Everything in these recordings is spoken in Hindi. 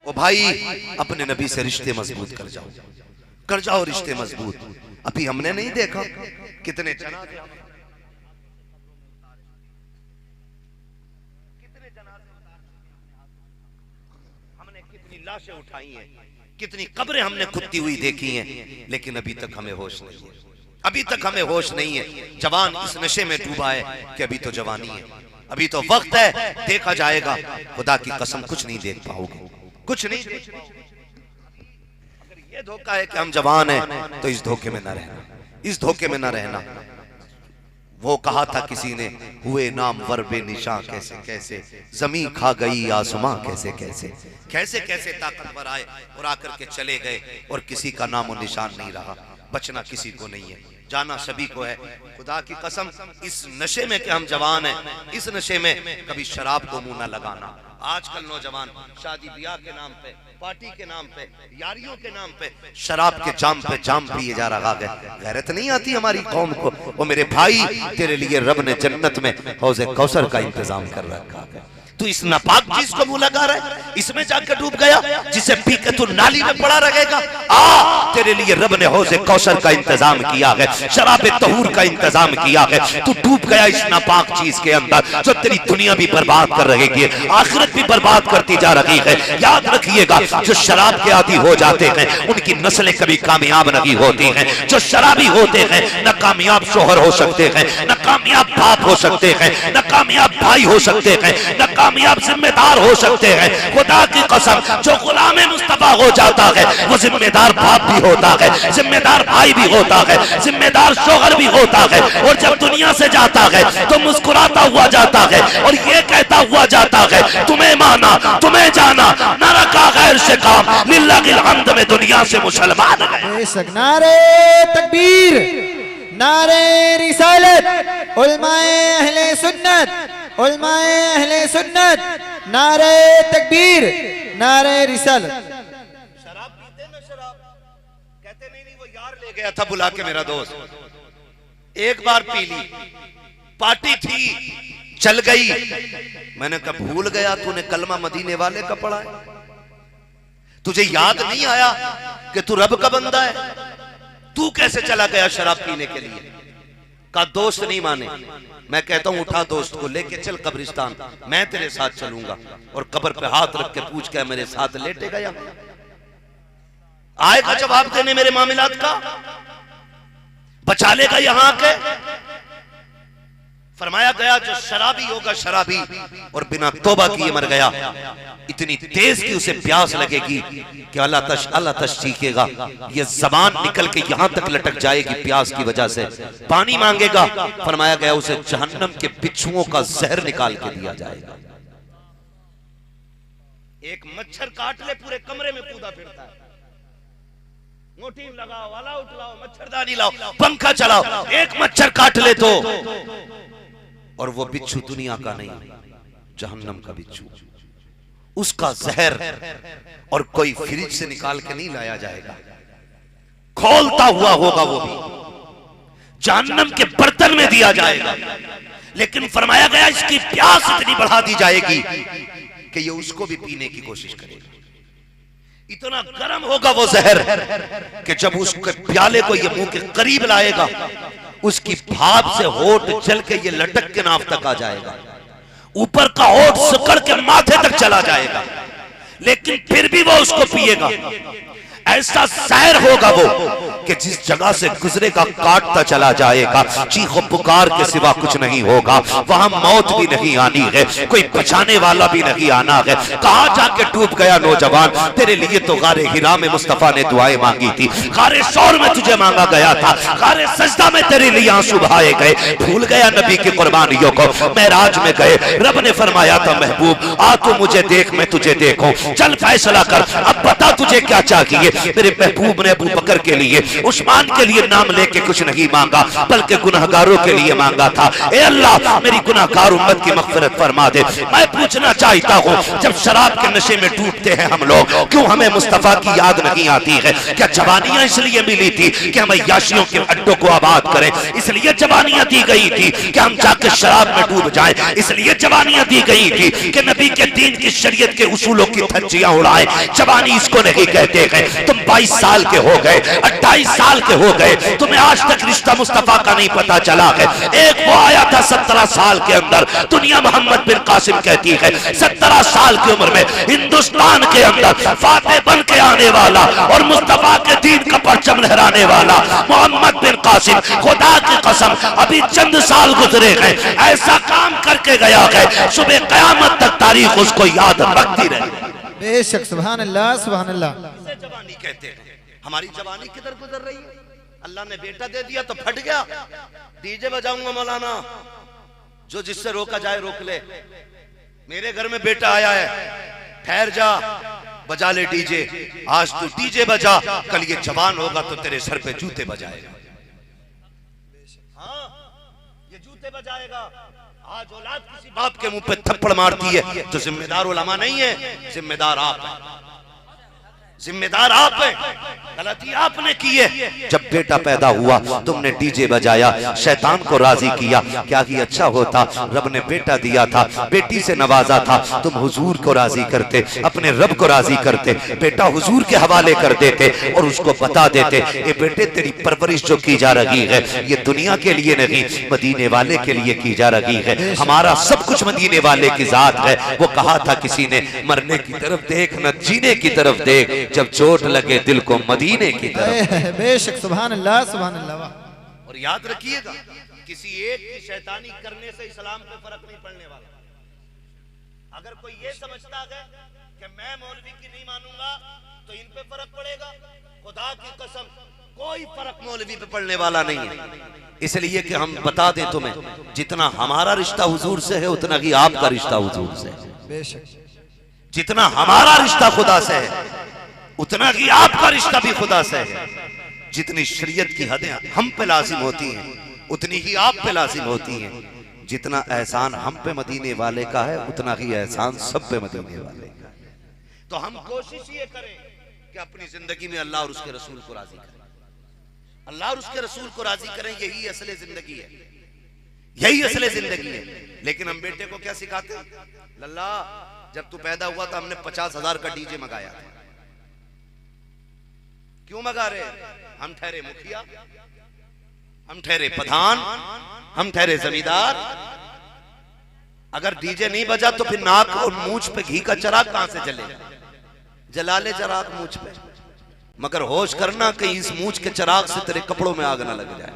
ओ भाई अपने नबी से रिश्ते मजबूत कर जाओ रिश्ते मजबूत। अभी हमने नहीं देखा कितने जनाजे हमने कितनी लाशें उठाई हैं, कितनी कब्रें हमने खुदती हुई देखी हैं, लेकिन अभी तक हमें होश नहीं है, अभी तक हमें होश नहीं है। जवान इस नशे में डूबा है कि अभी तो जवानी है, अभी तो वक्त है, देखा जाएगा। खुदा की कसम कुछ नहीं देख पाओगे, कुछ नहीं देख पाओगे। अगर ये धोखा है कि हम जवान हैं तो इस धोखे में ना रहना, इस धोखे में ना रहना। वो कहा था किसी ने, हुए नाम वर्बे निशा कैसे कैसे, जमीन खा गई आसमां कैसे कैसे, कैसे कैसे ताकतवर आए और आकर के चले गए और किसी का नामो निशान नहीं रहा। बचना किसी को नहीं है, जाना सभी को है। खुदा की कसम इस नशे में कि हम जवान हैं, इस नशे में कभी शराब को मुंह न लगाना। आजकल नौजवान शादी ब्याह के नाम पे, पार्टी के नाम पे, यारियों के नाम पे शराब के जाम पे जाम पिए जा रहा है। गैरत नहीं आती हमारी कौम को। वो मेरे भाई तेरे लिए रब ने जन्नत में हौज़े कौसर का इंतजाम कर रखा है, तू इस नापाक चीज को मुंह लगा रहा है, इसमें जाकर डूब गया, जिसे पी के तू नाली में पड़ा रहेगा। आ तेरे लिए रब ने हौज़े कौसर का इंतजाम किया है, शराबे तहूर का इंतजाम किया है। तू डूब गया इस नापाक चीज के अंदर जो तेरी दुनिया भी बर्बाद कर रहेगी, आखिरत भी बर्बाद करती जा रही है। याद रखिएगा, जो शराब के आदी हो जाते हैं उनकी नस्लें कभी कामयाब नहीं होती हैं। जो शराबी होते हैं न कामयाब शोहर हो सकते हैं, न कामयाब बाप हो सकते हैं, न कामयाब भाई हो सकते हैं, न कामयाब जिम्मेदार हो सकते हैं। खुदा की कसम जो गुलाम मुस्तफा हो जाता है वो जिम्मेदार बाप भी होता है, जिम्मेदार भाई भी होता है, जिम्मेदार शोहर भी होता है। और जब दुनिया से जाता है तो मुस्कुराता हुआ जाता है और ये कहता हुआ जाता है, तुम्हें माना तुम्हें जाना, न रखा गैर से काम, लिल्लाहिल हम्द में दुनिया से मुसलमान गए। नारे तकबीर, नारे रिसालत, उलमाए अहले सुन्नत, उलमाए अहले सुन्नत, नारे तकबीर, नारे रिसालत। शराब पीते ना, शराब कहते नहीं वो यार ले गया था बुला के मेरा दोस्त, एक बार पी ली, पार्टी थी चल गई। मैंने कहा भूल गया तूने कलमा मदीने वाले का पढ़ा है, तुझे याद नहीं आया कि तू रब का बंदा है, तू कैसे चला गया शराब पीने के लिए। का दोस्त नहीं माने, मैं कहता हूं उठा दोस्त को लेके चल कब्रिस्तान, मैं तेरे साथ चलूंगा और कब्र पे हाथ रख के पूछ के मेरे साथ लेटेगा या आएगा जवाब देने मेरे मामलात का, बचा लेगा यहां के। फरमाया गया जो शराबी होगा शराबी और बिना तौबा किए मर गया, इतनी तेज की उसे प्यास लगेगी कि अल्लाह तश चीखेगा, ये जबान निकल के यहां तक लटक जाएगी प्यास की वजह से, पानी मांगेगा। फरमाया गया उसे जहन्नम के बिच्छुओं का जहर निकाल के दिया जाएगा। एक मच्छर काट ले पूरे कमरे में कूदा फिरता है, मोटीन लगाओ, ऑल आउट लाओ, मच्छरदानी लाओ, पंखा चलाओ, एक मच्छर काट ले तो, और वो बिच्छू दुनिया का नहीं, जहन्नम का बिच्छू, उसका जहर और कोई फ्रिज से निकाल के नहीं लाया जाएगा, खोलता हुआ होगा वो भी, जहन्नम के बर्तन में दिया जाएगा। लेकिन फरमाया गया इसकी प्यास इतनी बढ़ा दी जाएगी कि ये उसको भी पीने की कोशिश करेगा। इतना गर्म होगा वो जहर कि जब उसके प्याले को ये मुंह के करीब लाएगा, उसकी भाप से होठ जल के ये लटक के नाफ तक आ जाएगा, ऊपर का होठ सिकड़ के माथे तक चला जाएगा, लेकिन फिर भी वो उसको पिएगा। ऐसा जहर होगा वो कि जिस जगह से गुजरेगा काटता चला जाएगा, चीखो पुकार के सिवा कुछ नहीं होगा, वहां मौत भी नहीं आनी है, कोई बचाने वाला भी नहीं आना है। कहां जाके डूब गया नौजवान, तेरे लिए तो गारे हिरा में मुस्तफा ने दुआएं मांगी थी, गारे शौर में तुझे मांगा गया था, गारे सजदा में तेरे लिए आंसू बहाए गए। भूल गया नबी की कुर्बानियों को, मेराज में गए, रब ने फरमाया था महबूब आ तू मुझे देख मैं तुझे देखूं, चल फैसला कर, अब बता तुझे क्या चाहिए। मेरे महबूब ने अबू बकर के लिए, उस्मान के लिए नाम लेके कुछ नहीं मांगा, बल्कि गुनहगारों के लिए मांगा था। ए अल्लाह, मेरी गुनहगार उम्मत की मग़फ़िरत फरमा दे। मैं पूछना चाहता हूँ, जब शराब के नशे में डूबते हैं हम लोग, क्यों हमें मुस्तफा की याद नहीं आती है? क्या जवानियां इसलिए मिली थी कि हम अय्याशियों के अड्डों को आबाद करें? इसलिए जवानियां दी गई थी कि हम जाकर शराब में डूब जाएं? इसलिए जवानियां दी गई थी कि नबी के दीन की शरीयत के उसूलों की धज्जियां उड़ाएं? जवानी इसको नहीं कहते हैं। तुम 22 साल के हो गए, 28 साल के हो गए, तुम्हें आज तक रिश्ता मुस्तफा का नहीं पता चला है। एक वो आया था 17 साल के अंदर, दुनिया मोहम्मद बिन कासिम कहती है 17 साल की उम्र में हिंदुस्तान के अंदर फातेह बन के आने वाला और मुस्तफा के दीन का परचम लहराने वाला मोहम्मद बिन कासिम, खुदा की कसम अभी चंद साल गुजरे हैं, ऐसा काम करके गया है सुबह कयामत तक तारीख उसको याद रखती रहे। बेशक, सुभान अल्लाह, सुभान अल्लाह। इसे जवानी कहते हैं। हमारी जवानी किधर गुजर रही है? अल्लाह ने बेटा दे दिया तो फट गया। डीजे बजाऊंगा मौलाना, जो जिससे रोका जाए रोक ले। मेरे घर में बेटा आया है, ठहर जा, बजा ले डीजे। आज तू डीजे बजा, कल ये जवान होगा तो तेरे सर पे जूते बजाएगा। हाँ, ये जूते बजाएगा। आज औलाद किसी बाप के मुंह पे थप्पड़ मारती है तो जिम्मेदार उलमा नहीं है, जिम्मेदार आप है, जिम्मेदार आप है। गलती आपने की है। जब बेटा पैदा हुआ तुमने डीजे बजाया, शैतान को राजी किया। क्या ही अच्छा होता, रब ने बेटा दिया था, बेटी से नवाजा था, तुम हुजूर को राजी करते, अपने रब को राजी करते, बेटा हुजूर के हवाले कर देते और उसको बता देते, ये बेटे तेरी परवरिश जो की जा रही है ये दुनिया के लिए नहीं, मदीने वाले के लिए की जा रही है। हमारा सब कुछ मदीने वाले की जात है। वो कहा था किसी ने, मरने की तरफ देख न जीने की तरफ देख, जब चोट लगे दिल को मदीने की तरफ। बेशक, सुभान अल्लाह, सुभान अल्लाह। और याद रखिएगा, किसी एक की शैतानी करने से इस्लाम पे फर्क नहीं पड़ने वाला। अगर कोई ये समझता है कि मैं मौलवी की नहीं मानूंगा तो इन पे फर्क पड़ेगा, खुदा की कसम कोई फर्क मौलवी पे पड़ने वाला नहीं है। इसलिए कि हम बता दें तुम्हें, जितना हमारा रिश्ता हुजूर से है उतना ही आपका रिश्ता हुजूर से है। बेशक, जितना हमारा रिश्ता खुदा से है उतना ही आपका रिश्ता भी खुदा से है। जितनी शरीयत की हदें हम पे लाजिम होती हैं उतनी ही आप पे लाजिम होती हैं। जितना एहसान हम पे मदीने वाले का है उतना ही एहसान सब पे मदीने वाले का है। तो हम कोशिश ये करें कि अपनी जिंदगी में अल्लाह और उसके रसूल को राजी करें, अल्लाह और उसके रसूल को राजी करें। यही असले जिंदगी है, यही असले जिंदगी है। लेकिन हम बेटे को क्या सिखाते हैं? लल्ला, जब तू पैदा हुआ था हमने 50,000 का डीजे मंगाया था। क्यों मंगा रहे? हम ठहरे मुखिया, हम ठहरे प्रधान, हम ठहरे जमींदार। अगर डीजे नहीं बजा तो फिर नाक और मूंछ पे घी का चिराग कहां से जलेगा? जला ले चिराग मूंछ पे, मगर होश करना कहीं इस मूंछ के चिराग से तेरे कपड़ों में आग ना लग जाए।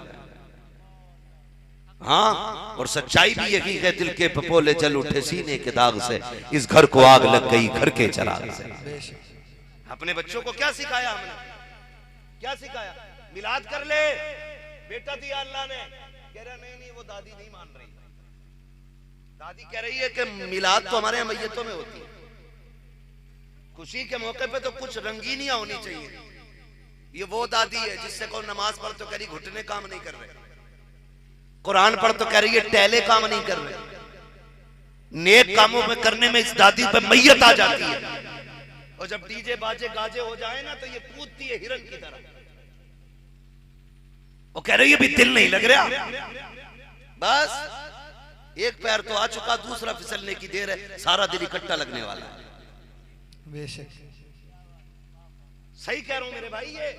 हाँ, और सच्चाई भी यही है, दिल के पपोले जल उठे सीने के दाग से, इस घर को आग लग गई घर के चिराग से। अपने बच्चों को क्या सिखाया हमने? क्या सिखाया? मिलाद कर ले, बेटा दिया अल्लाह ने। कह रहा नहीं नहीं, वो दादी नहीं मान रही। दादी कह रही है कि मिलाद तो हमारे यहाँ मैयतों में होती है, खुशी के मौके पे तो कुछ रंगीनियां होनी चाहिए। ये वो दादी है जिससे कोई नमाज पढ़ तो कह रही घुटने काम नहीं कर रहे, कुरान पढ़ तो कह रही है टहले काम नहीं कर रहे। नेक कामों में करने में इस दादी पे मैयत आ जाती है। और जब डीजे बाजे गाजे हो जाए ना तो ये कूदती है हिरन की तरह। वो कह रही है भी दिल नहीं लग रहा, बस एक पैर तो आ चुका, दूसरा फिसलने की देर है, सारा दिल इकट्ठा लगने वाला है। बेशक, सही कह रहा हूं मेरे भाई। ये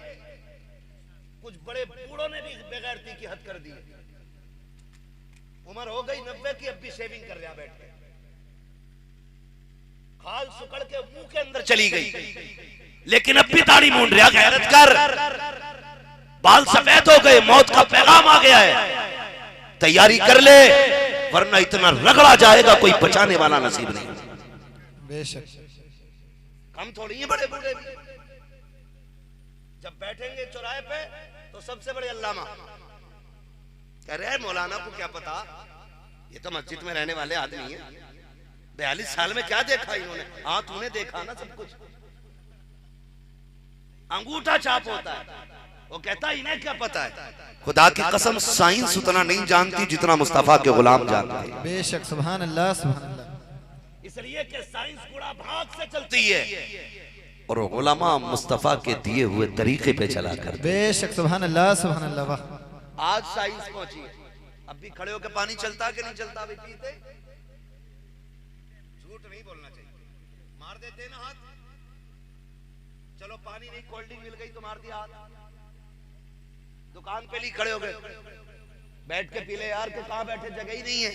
कुछ बड़े बूढ़ों ने भी बेगैरती की हद कर दी। उम्र हो गई 90 की, अब भी शेविंग कर रहा बैठ के, खाल सुकड़ के मुंह के अंदर चली गई, लेकिन अब भी दाढ़ी मूंड रहा। गैरत कर, बाल सफेद हो गए, मौत का पैगाम आ गया है, तैयारी कर ले वरना इतना रगड़ा जाएगा कोई बचाने वाला नसीब नहीं। बेशक, कम थोड़ी है बड़े बूढ़े भी। जब बैठेंगे चौराहे पे तो सबसे बड़े अल्लामा कह रहे हैं मौलाना को क्या पता, ये तो मस्जिद में रहने वाले आदमी हैं, 42 साल में क्या देखा इन्होंने? हाँ तूने देखा ना सब कुछ, अंगूठा छाप होता है। वो कहता है इन्हें क्या पता है। खुदा की कसम साइंस उतना नहीं जानती जितना मुस्तफा के गुलाम जानते हैं। बेशक सुभान अल्लाह सुभान अल्लाह। इसलिए कि साइंस पूरा भाग से चलती है और उलमा मुस्तफा के दिए हुए तरीके पे चला कर। बेशक सुभान अल्लाह सुभान अल्लाह। वाह, आज साइंस पहुंची है। अब भी खड़े होकर पानी चलता है कि नहीं चलता? अभी पीते? झूठ नहीं बोलना चाहिए। मार देते ना हाथ। चलो पानी नहीं, कोल्ड ड्रिंक मिल गई तो मार दिया हाथ। दुकान पे ली खड़े हो गए, बैठ के पी ले यार, के कहां बैठे, जगह ही नहीं है।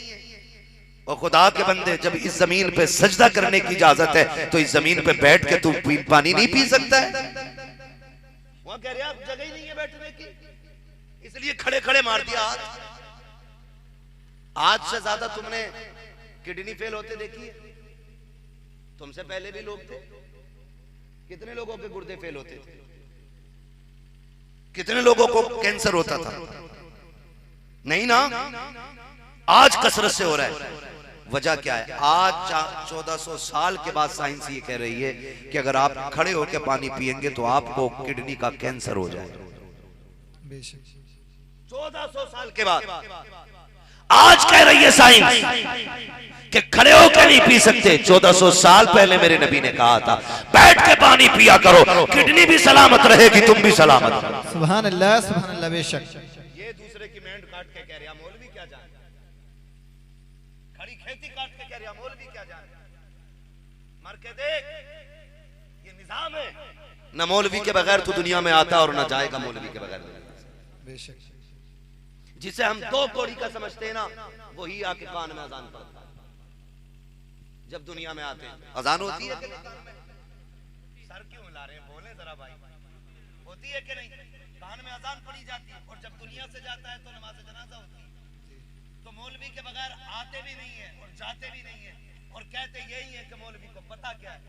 और खुदा के बंदे, जब इस जमीन पे सजदा करने की इजाजत है तो इस जमीन पे बैठ के तू पानी नहीं पी सकता है? वहां कह रहे आप जगह ही नहीं है बैठने की, इसलिए खड़े खड़े मार दिया हाथ। आज से ज्यादा तुमने किडनी फेल होते देखी है? तुमसे पहले भी लोग थे। कितने लोगों के गुर्दे फेल होते थे? कितने लोगों को कैंसर होता था? नहीं ना। आज कसरत से हो रहा है। वजह क्या है? आज 1400 साल के बाद साइंस ये कह रही है कि अगर आप खड़े होकर पानी पिएंगे तो आपको किडनी का कैंसर हो जाएगा। 1400 साल के बाद आज कह रही है साइंस कि खड़े होकर नहीं पी सकते। 1400 साल पहले मेरे नबी ने कहा था बैठ के पानी पिया करो, किडनी भी सलामत रहेगी, तुम भी सलामत। सुभान अल्लाह सुभान अल्लाह। बेशक ये दूसरे की मेंढ काट के कह रहा मौलवी क्या जाने, खड़ी खेती काट के कह रहा मौलवी क्या जाने। मर के देख, ये निजाम है। न मौलवी के बगैर तू दुनिया में आता और न जाएगा मौलवी के बगैर। बेशक जिसे हम दो कौड़ी का समझते हैं ना, वही आके कान में अजान पढ़ता है। जब दुनिया में आते हैं अजान होती है कि नहीं? सर क्यों हिला रहे हैं, बोले जरा भाई। होती है कि नहीं? कान में अजान पड़ी जाती है। और जब दुनिया से जाता है तो नमाज जनाजा होती है। तो मौलवी के बगैर आते भी नहीं है और जाते भी नहीं है। और कहते यही है कि मौलवी को पता क्या है।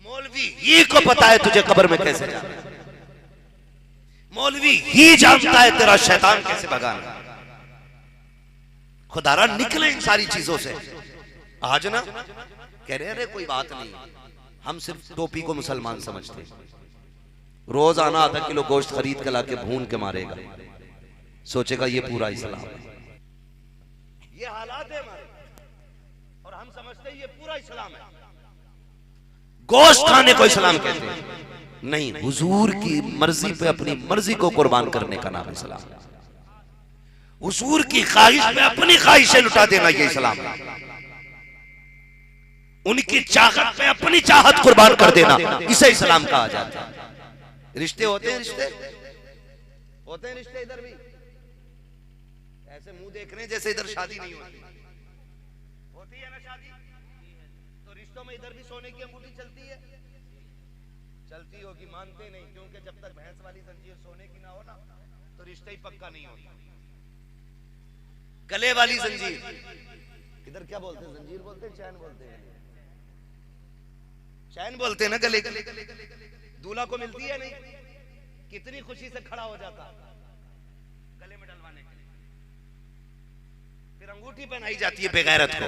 मौलवी ही को पता है तुझे कब्र में कैसे जाना है। मौलवी ही जानता है तेरा शैतान कैसे भगाना। खुदारा निकले इन सारी चीजों से। आज ना कह रहे अरे कोई बात नहीं, हम सिर्फ टोपी को मुसलमान समझते। रोज आना आधा किलो गोश्त खरीद के लाके भून के मारेगा, सोचेगा ये पूरा इस्लाम है। ये हालात है हमारे और हम समझते ये पूरा इस्लाम है। गोश्त खाने को इस्लाम कहते हैं नहीं, हुजूर की मर्जी पे अपनी मर्जी को कुर्बान करने का नाम इस्लाम। हुजूर की ख्वाहिश पे अपनी ख्वाहिशें लुटा देना ये इस्लाम है। उनकी चाहत पे अपनी चाहत कुर्बान कर देना, इसे इस्लाम कहा जाता है। रिश्ते होते हैं, रिश्ते होते हैं, रिश्ते इधर भी ऐसे मुंह देख रहे हैं जैसे इधर शादी नहीं होती। होती है ना शादी? तो रिश्तों में इधर भी सोने की अंगूठी चलती है। चलती होगी, मानते नहीं, क्योंकि जब तक भैंस वाली जंजीर सोने की ना हो ना तो रिश्ता ही पक्का नहीं होता। गले वाली जंजीर, इधर क्या बोलते हैं? जंजीर बोलते हैं, चैन बोलते हैं। चैन बोलते हैं ना गले। दूल्हा को मिलती है नहीं, कितनी खुशी से खड़ा हो जाता गले में डलवाने के लिए। फिर अंगूठी पहनाई जाती है बेगैरत को।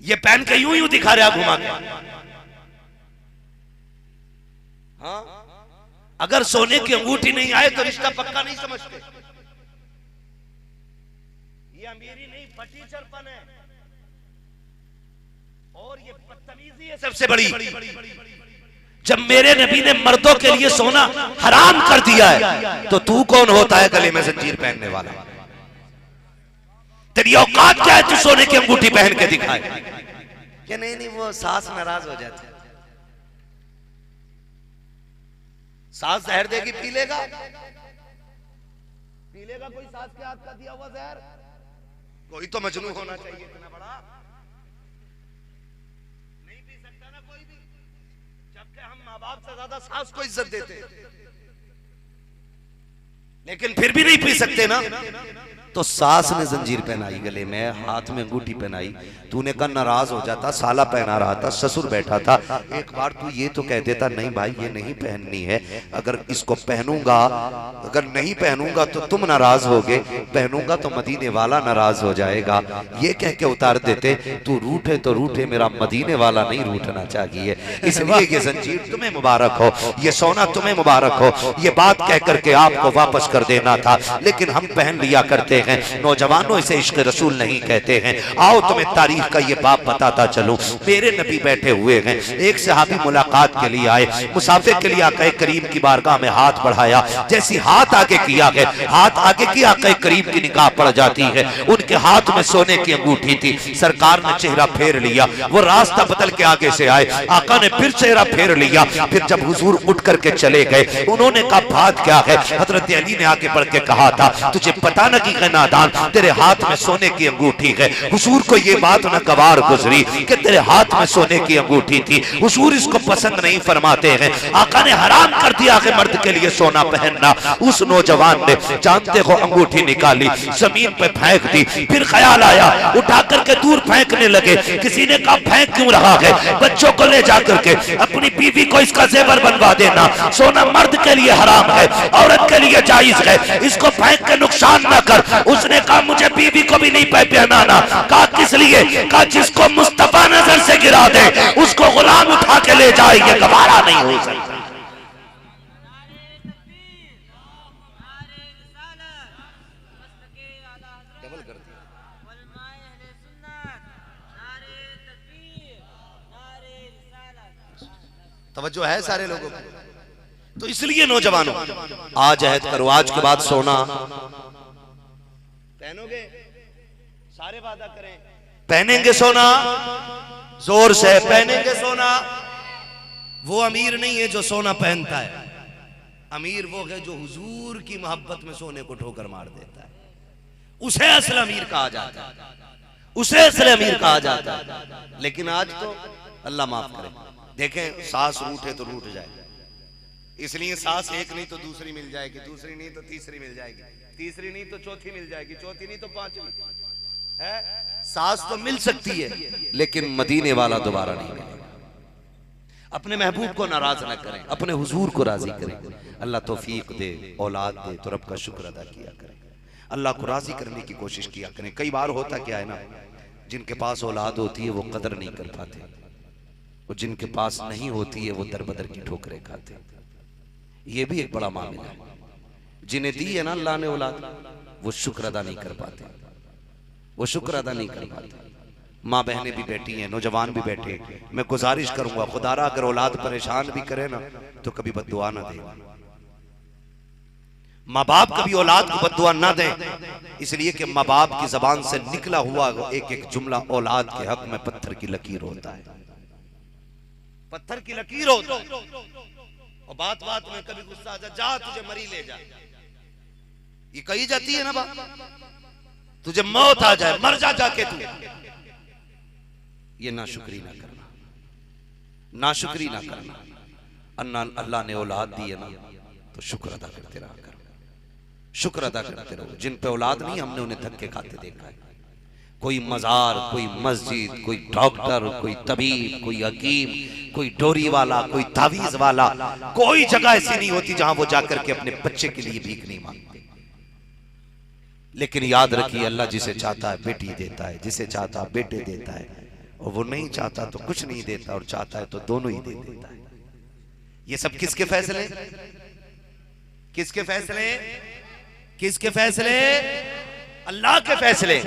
ये पहन के यूं यूं दिखा रहा घुमा के। हाँ, अगर सोने की अंगूठी नहीं आए तो रिश्ता पक्का नहीं समझते। ये अमीरी नहीं, फटीचरपन है और ये बदतमीजी है सबसे बड़ी। जब मेरे नबी ने मर्दों के लिए सोना हराम कर दिया है तो तू कौन होता है गले में जंजीर पहनने वाला? तेरी औकात क्या है तू सोने की अंगूठी पहन के दिखाए? क्या नहीं नहीं, वो सास नाराज हो जाती है। सास जहर देगी, पी लेगा? पी लेगा कोई सास के हाथ का दिया हुआ जहर? कोई तो मजनू होना चाहिए इतना बड़ा। नहीं पी सकता ना कोई भी, जबकि हम माँ बाप से ज्यादा सास को इज्जत देते हैं। लेकिन फिर भी नहीं पी सकते ना। तो सास ने जंजीर पहनाई गले में, हाथ में अंगूठी पहनाई। तूने कहा नाराज हो जाता, साला पहना रहा था, ससुर बैठा था, एक बार तू ये तो कह देता नहीं भाई ये नहीं पहननी है, अगर इसको पहनूंगा, अगर नहीं पहनूंगा तो तुम नाराज होगे, पहनूंगा तो मदीने वाला नाराज हो जाएगा। ये कह के उतार देते, तू रूठे तो रूठे, मेरा मदीने वाला नहीं रूठना चाहिए, इसलिए ये जंजीर तुम्हें मुबारक हो, ये सोना तुम्हें मुबारक हो। ये बात कह करके आपको वापस कर देना था, लेकिन हम पहन लिया करते हैं। नौजवानों इसे इश्क रसूल नहीं कहते हैं। आओ तुम्हें तारीख का ये बाप बताता चलूं। मेरे नबी बैठे हुए हैं, एक सहाबी मुलाकात के लिए आए, मुसाफिर के लिए आका करीम की बारगाह में हाथ बढ़ाया, जैसी हाथ आगे किया है, हाथ आगे किया, आका करीम की निगाह पड़ जाती है। उनके हाथ में सोने की अंगूठी थी। सरकार ने चेहरा फेर लिया, वो रास्ता बदल के आगे से आए, आका ने फिर चेहरा फेर लिया। फिर जब हुजूर उठ करके चले गए, उन्होंने कहा बात क्या है? हजरत अली ने आके बढ़ के कहा था, तुझे पता न कि नादान तेरे हाथ में सोने की अंगूठी है। हुजूर को ये बात न गवार गुजरी कि तेरे हाथ में सोने की अंगूठी थी। हुजूर इसको पसंद नहीं फरमाते हैं। आका ने हराम कर दिया कि मर्द के लिए सोना पहनना। उस नौजवान ने जानते हो अंगूठी निकाली, जमीन पे फेंक दी। फिर ख्याल आया, उठा करके दूर फेंकने लगे। किसी ने कहा फेंक क्यों रहा है? बच्चों को ले जाकर के अपनी बीवी को इसका जेवर बनवा देना। सोना मर्द के लिए हराम है, औरत के लिए जायज है, इसको फेंक के नुकसान न कर। उसने कहा मुझे बीवी को भी नहीं पहनाना। कहा किस लिए? कहा जिसको मुस्तफा नजर से गिरा दे उसको गुलाम उठा के ले जाए, ये गवारा नहीं हो सकता। तवज्जो है सारे लोगों को? तो इसलिए नौजवानों आज अहद करो, आज के बाद सोना पहनोगे, सारे वादा करें पहनेंगे सोना, जोर से पहनेंगे सोना। वो अमीर नहीं है जो सोना पहनता है, अमीर वो है जो हुजूर की मोहब्बत में सोने को ठोकर मार देता है। उसे असल अमीर कहा जाता है, उसे असल अमीर कहा जाता है। लेकिन आज तो अल्लाह माफ करे, देखें सास रूठे तो रूठ जाए, इसलिए सास एक नहीं तो दूसरी मिल जाएगी, दूसरी नहीं तो तीसरी मिल जाएगी, तीसरी नहीं तो चौथी मिल जाएगी, चौथी नहीं तो पांचवी है। सास तो मिल सकती है लेकिन मदीने वाला दोबारा नहीं मिलेगा। अपने महबूब को नाराज न करें, अपने हुजूर को राजी करें। अल्लाह तौफीक दे, औलाद दे तो रब का शुक्र अदा किया करें, अल्लाह को राजी करने की कोशिश किया करें। कई बार होता क्या है ना, जिनके पास औलाद होती है वो कदर नहीं कर पाते, वो जिनके पास नहीं होती है वो दरबदर की ठोकरें खाते। ये भी एक बड़ा मामला है। जिन्हें दी है ना अल्लाह ने औलाद, वो शुक्र अदा नहीं कर पाते, वो शुक्र अदा नहीं कर पाते। माँ बहनें भी बैठी हैं, नौजवान भी बैठे। मैं गुजारिश करूंगा खुदारा अगर औलाद परेशान भी करे ना तो कभी बद्दुआ ना दे। माँ बाप कभी औलाद को बद्दुआ ना दें, इसलिए कि माँ बाप की जबान से निकला हुआ एक एक जुमला औलाद के हक में पत्थर की लकीर होता है, पत्थर की लकीर होता है। और बात बात में कभी गुस्सा आ जा तुझे मरी ले जा, ये कही जाती है ना बात, तुझे मौत आ जाए मर जा जाके तू। ये नाशुक्री ना करना, नाशुक्री ना करना। अल्लाह ने औलाद दी है ना तो शुक्र अदा करते रहा करो, शुक्र अदा करते रहो। जिन पे औलाद नहीं हमने उन्हें धक्के खाते देखा है। कोई मजार, कोई मस्जिद, कोई डॉक्टर, कोई तबीब, कोई हकीम, कोई डोरी वाला, कोई तावीज वाला, कोई जगह ऐसी नहीं होती जहां वो जाकर के अपने बच्चे के लिए भीख नहीं मांगते। लेकिन याद रखिए अल्लाह जिसे चाहता है बेटी देता है, जिसे चाहता है बेटे देता है, और वो नहीं चाहता तो कुछ नहीं देता, और चाहता है तो दोनों ही दे देता है। ये सब किसके फैसले? किसके फैसले? किसके फैसले? अल्लाह के फैसले।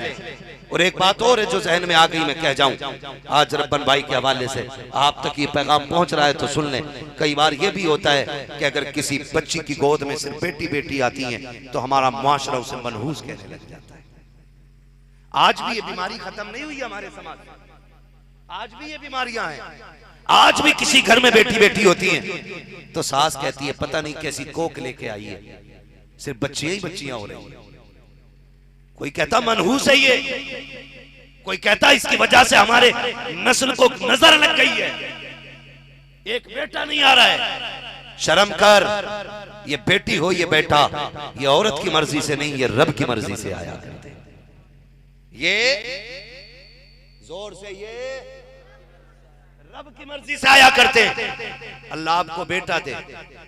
और एक बात और है जो जहन में आ गई, मैं कह जाऊं आज रब्बन भाई के हवाले से आप तक ये पैगाम पहुंच रहा है तो सुन लें। कई बार ये भी होता है कि अगर किसी बच्ची की गोद में सिर्फ बेटी बेटी आती है तो हमारा मुआशरा उसे मनहूस कहने लग जाता है। आज भी ये बीमारी खत्म नहीं हुई हमारे समाज में, आज भी ये बीमारियां हैं। आज भी किसी घर में बेटी बेटी होती है तो सास कहती है पता नहीं कैसी कोक लेके आई है, सिर्फ बच्चियां ही बच्चियां हो रही है। कोई कहता मनहूस है ये, कोई कहता इसकी वजह से हमारे नस्ल को नजर लग गई है, एक बेटा नहीं आ रहा है। शर्म कर, ये बेटी हो ये बेटा, ये औरत की मर्जी से नहीं, ये रब की मर्जी से आया करते हैं। ये जोर से ये रब की मर्जी से आया करते हैं। अल्लाह आपको बेटा दे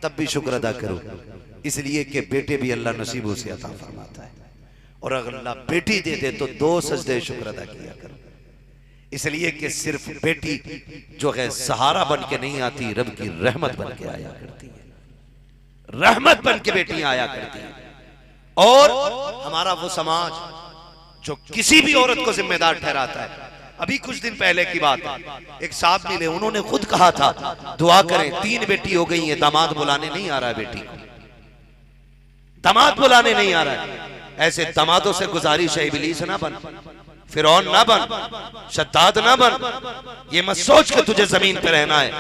तब भी शुक्र अदा करो, इसलिए कि बेटे भी अल्लाह नसीबों से अता फरमाता है, और अगर अल्लाह बेटी दे दे तो 2 सजदे शुक्र अदा किया करो, इसलिए कि सिर्फ बेटी जो है सहारा बन के नहीं आती, रब की रहमत बन के आया करती है, रहमत बन के बेटियां आया करती हैं। और हमारा वो समाज जो किसी भी औरत को जिम्मेदार ठहराता है। अभी कुछ दिन पहले की बात है, एक साहब मिले, उन्होंने खुद कहा था दुआ करें, 3 बेटी हो गई है, दामाद बुलाने नहीं आ रहा है, बेटी को दामाद बुलाने नहीं आ रहा है। ऐसे दामादों से गुजारिश है, इब्लीस ना बन, फिरौन ना बन, शद्दाद ना बन, ये मत सोच के तुझे जमीन पे रहना है।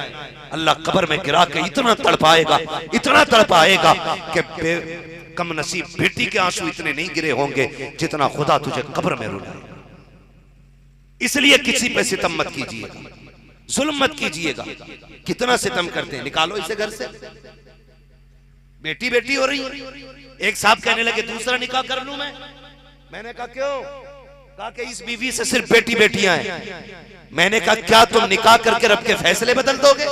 अल्लाह कब्र में गिरा के इतना तड़पाएगा, इतना तड़पाएगा कि कम नसीब बेटी के आंसू इतने नहीं गिरे होंगे जितना खुदा तुझे कब्र में रुलाएगा। इसलिए किसी पे सितम मत कीजिएगा, जुल्म मत कीजिएगा। कितना सितम करते हैं, निकालो इसे घर से। बेटी बेटी हो रही है। एक साहब कहने लगे दूसरा निकाह कर लूं मैंने कहा क्यों? कहा कि इस बीवी से सिर्फ बेटी बेटियां हैं। मैंने कहा क्या तुम निकाह करके रब के फैसले बदल दोगे?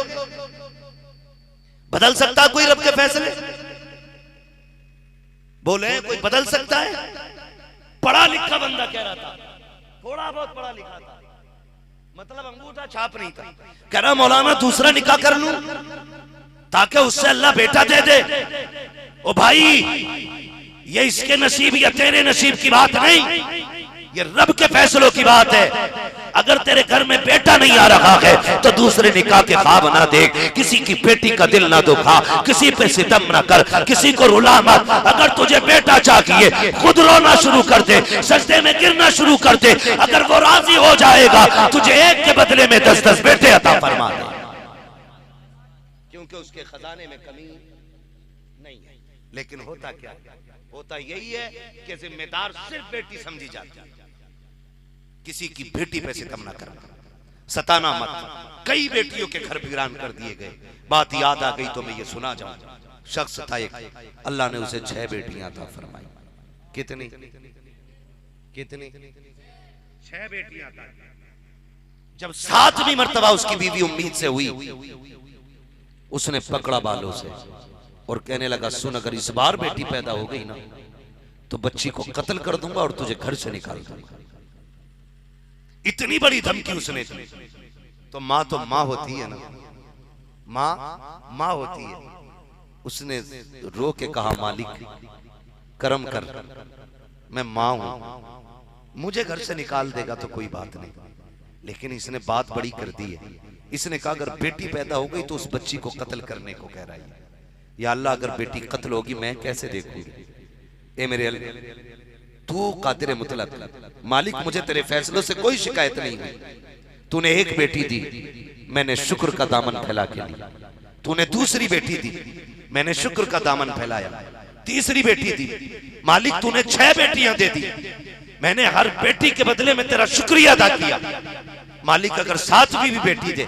बदल सकता कोई रब के फैसले? बोले कोई बदल सकता है? पढ़ा लिखा बंदा कह रहा था, थोड़ा बहुत पढ़ा लिखा था, मतलब अंगूठा छाप नहीं था। कह रहा मौलाना दूसरा निकाह कर लूं ताकि उससे अल्लाह बेटा दे दे। ओ भाई, ये इसके नसीब या तेरे नसीब की बात नहीं, ये रब के फैसलों की बात है। अगर तेरे घर में बेटा नहीं आ रहा है तो दूसरे निकाह के ख्वाब ना देख, किसी की बेटी का दिल ना दुखा, किसी पे सितम ना कर, किसी को रुला मत। अगर तुझे बेटा चाहिए खुद रोना शुरू कर दे, सजदे में गिरना शुरू कर दे। अगर वो राजी हो जाएगा तुझे एक के बदले में 10-10 बेटे अता फरमा दे, क्योंकि उसके खजाने में कमी नहीं है। लेकिन होता क्या, होता यही है कि जिम्मेदार सिर्फ बेटी समझी जाती है। किसी की बेटी पे सितम ना करना, सताना मत। कई बेटियों के घर वीरान कर दिए गए। बात याद आ गई तो मैं ये सुना जाऊं। शख्स था एक, अल्लाह ने उसे 6 बेटियां अता फरमाई। कितनी? 6 बेटियां अता। जब 7वीं मर्तबा उसकी बीवी उम्मीद से हुई, उसने पकड़ा बालों से और कहने लगा सुन, अगर इस बार बेटी पैदा हो गई ना तो बच्ची को कत्ल कर दूंगा और तुझे घर से निकाल दूंगा। इतनी बड़ी धमकी उसने दी। तो माँ होती है ना, माँ होती है। उसने रो के कहा मालिक करम कर, मैं माँ हूं, मुझे घर से निकाल देगा तो कोई बात नहीं। लेकिन इसने बात बड़ी कर दी है। इसने कहा अगर बेटी पैदा हो गई तो उस बच्ची को कत्ल करने को कह रहा है। या अल्लाह, अगर बेटी कत्ल होगी मैं कैसे देखूंगी? ए मेरे अल्लाह, तू कादिर मुतलक मालिक, मुझे तेरे फैसलों से कोई शिकायत नहीं हुई। तूने एक बेटी दी, मैंने शुक्र का दामन फैला के लिया। तूने दूसरी बेटी दी, मैंने शुक्र का दामन फैलाया। तीसरी बेटी दी, मालिक तूने 6 बेटियां दे दी, मैंने हर बेटी के बदले में तेरा शुक्रिया अदा किया। मालिक अगर 7वीं भी बेटी दे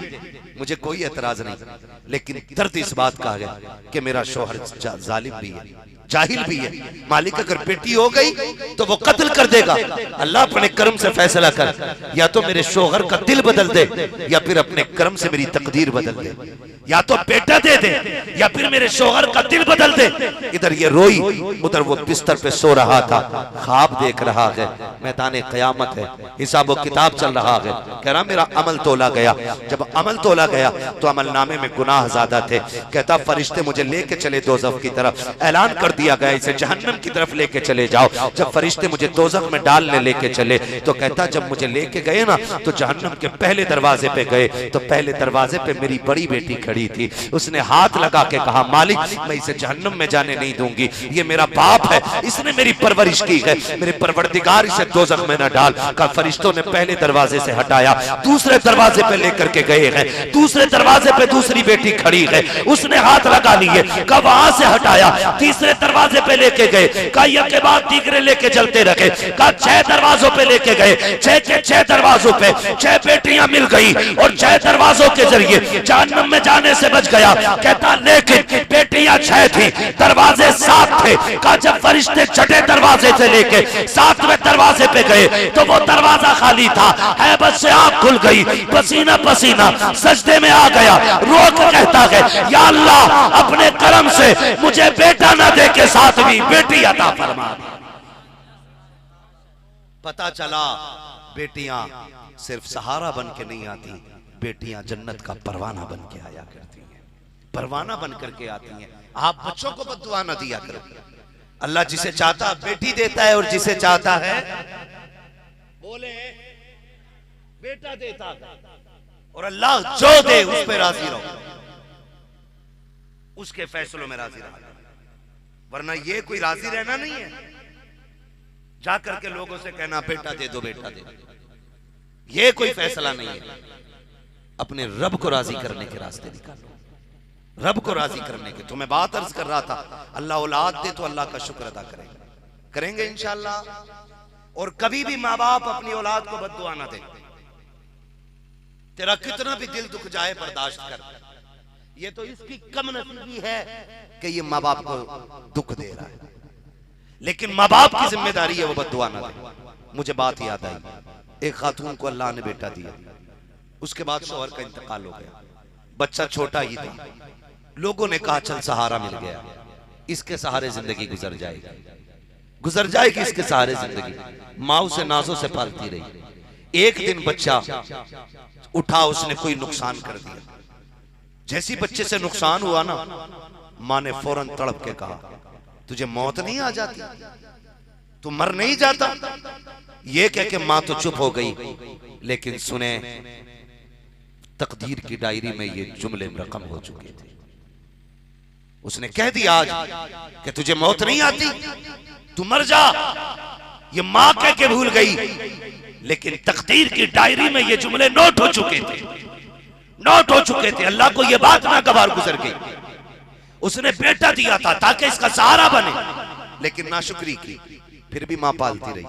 मुझे कोई एतराज नहीं, लेकिन दर्द इस बात का है कि मेरा शौहर जालिम भी है, जाहिल भी है। मालिक अगर बेटी हो गई तो वो कत्ल कर देगा। अल्लाह अपने कर्म से फैसला कर, या तो मेरे शौहर का दिल बदल दे या फिर अपने कर्म से मेरी तकदीर बदल दे। या तो बेटा दे दे या फिर मेरे शौहर का दिल बदल दे। इधर ये रोई, उधर वो बिस्तर पे सो रहा था, ख्वाब देख रहा है, मैदान क़यामत है, हिसाब व किताब चल रहा है। कह रहा मेरा अमल तोला गया। जब अमल तोला गया तो अमल नामे में गुनाह ज्यादा थे। कहता फरिश्ते मुझे लेके चले दोज़ख की तरफ, ऐलान कर दिया गया इसे जहन्नम की तरफ लेके चले जाओ। जब फरिश्ते मुझे दोज़ख में डालने लेके चले तो कहता जब मुझे लेके गए ना तो जहन्नम के पहले दरवाजे पे गए तो पहले दरवाजे पे मेरी बड़ी बेटी खड़ी थी। उसने हाथ लगा के कहा मालिक मैं इसे जहन्नम में जाने नहीं दूंगी, ये मेरा बाप है, इसने मेरी परवरिश की है, मेरे परवरदिगार इसे दोज़ख में न डाल। का फरिश्तों ने पहले दरवाजे से हटाया, दूसरे दरवाजे पे लेकर के गए हैं। दूसरे दरवाजे पे दूसरी बेटी खड़ी है, उसने हाथ लगा लिए, कब वहां से हटाया, तीसरे दरवाजे पे लेके गए, कहा एक के बाद तीसरे लेके चलते रखे, कहा 6 दरवाजों पे लेके गए, 6 के 6 दरवाजों पे 6 बेटियां मिल गई और 6 दरवाजों के जरिए जहन्नम में जाने से बच गया। कहता लेकिन बेटियां 6 थी, दरवाजे 7 थे। कहा जब फरिश्ते 6ठे दरवाजे से लेके 7वें दरवाजे पे गए तो वो दरवाजा खाली था। हैबत से आंख खुल गई, पसीना पसीना सजदे में आ गया, रो के कहता है या अल्लाह अपने करम से मुझे बेटा ना दे के 7वीं बेटी अता फरमा। पता चला बेटियां सिर्फ सहारा बन के नहीं आती, बेटियां जन्नत का परवाना बन के आया करती हैं, परवाना बन करके आती हैं। आप बच्चों को बद्दुआ न दिया करो। अल्लाह जिसे चाहता बेटी देता है और जिसे चाहता है बोले बेटा देता है। और अल्लाह जो दे उस पे राजी रहो, उसके फैसलों में राजी रहो, वरना ये कोई राजी रहना नहीं है जा करके लोगों से कहना बेटा दे दो बेटा दे दो, ये कोई फैसला नहीं है। अपने रब को राजी करने के रास्ते निकालो, रब को राजी करने के। तो मैं बात अर्ज कर रहा था, अल्लाह औलाद दे तो अल्लाह का शुक्र अदा करेंगे इंशाअल्लाह। और कभी भी माँ बाप अपनी औलाद को बद्दुआ ना दे। तेरा कितना भी दिल दुख जाए बर्दाश्त कर, ये तो इसकी कम नसीबी है कि ये माँ बाप को दुख दे रहा है, लेकिन माँ बाप की जिम्मेदारी है वो बद्दुआ ना दे। मुझे बात याद आई, एक खातून को अल्लाह ने बेटा दिया, उसके बाद शौहर का इंतकाल हो गया, बच्चा छोटा ही था। लोगों ने कहा चल सहारा मिल गया, इसके सहारे जिंदगी गुजर जाएगी इसके सहारे जिंदगी। माँ उसे नाजों से पालती रही। एक दिन बच्चा उठा, उसने कोई नुकसान कर दिया। जैसी बच्चे से नुकसान हुआ ना, माँ ने फौरन तड़प के कहा तुझे मौत नहीं आ जाती, तू मर नहीं जाता। ये कह के माँ तो चुप हो गई, लेकिन सुने तकदीर की डायरी में ये जुमले रकम हो चुके थे। उसने कह दिया आज कि तुझे मौत नहीं आती, तू मर जा। ये माँ कह के भूल गई, लेकिन तकदीर की डायरी में ये जुमले नोट हो चुके थे। अल्लाह को ये बात ना गवार गुजर गई। उसने बेटा दिया था ताकि इसका सहारा बने, लेकिन नाशुक्री की। फिर भी माँ पालती रही,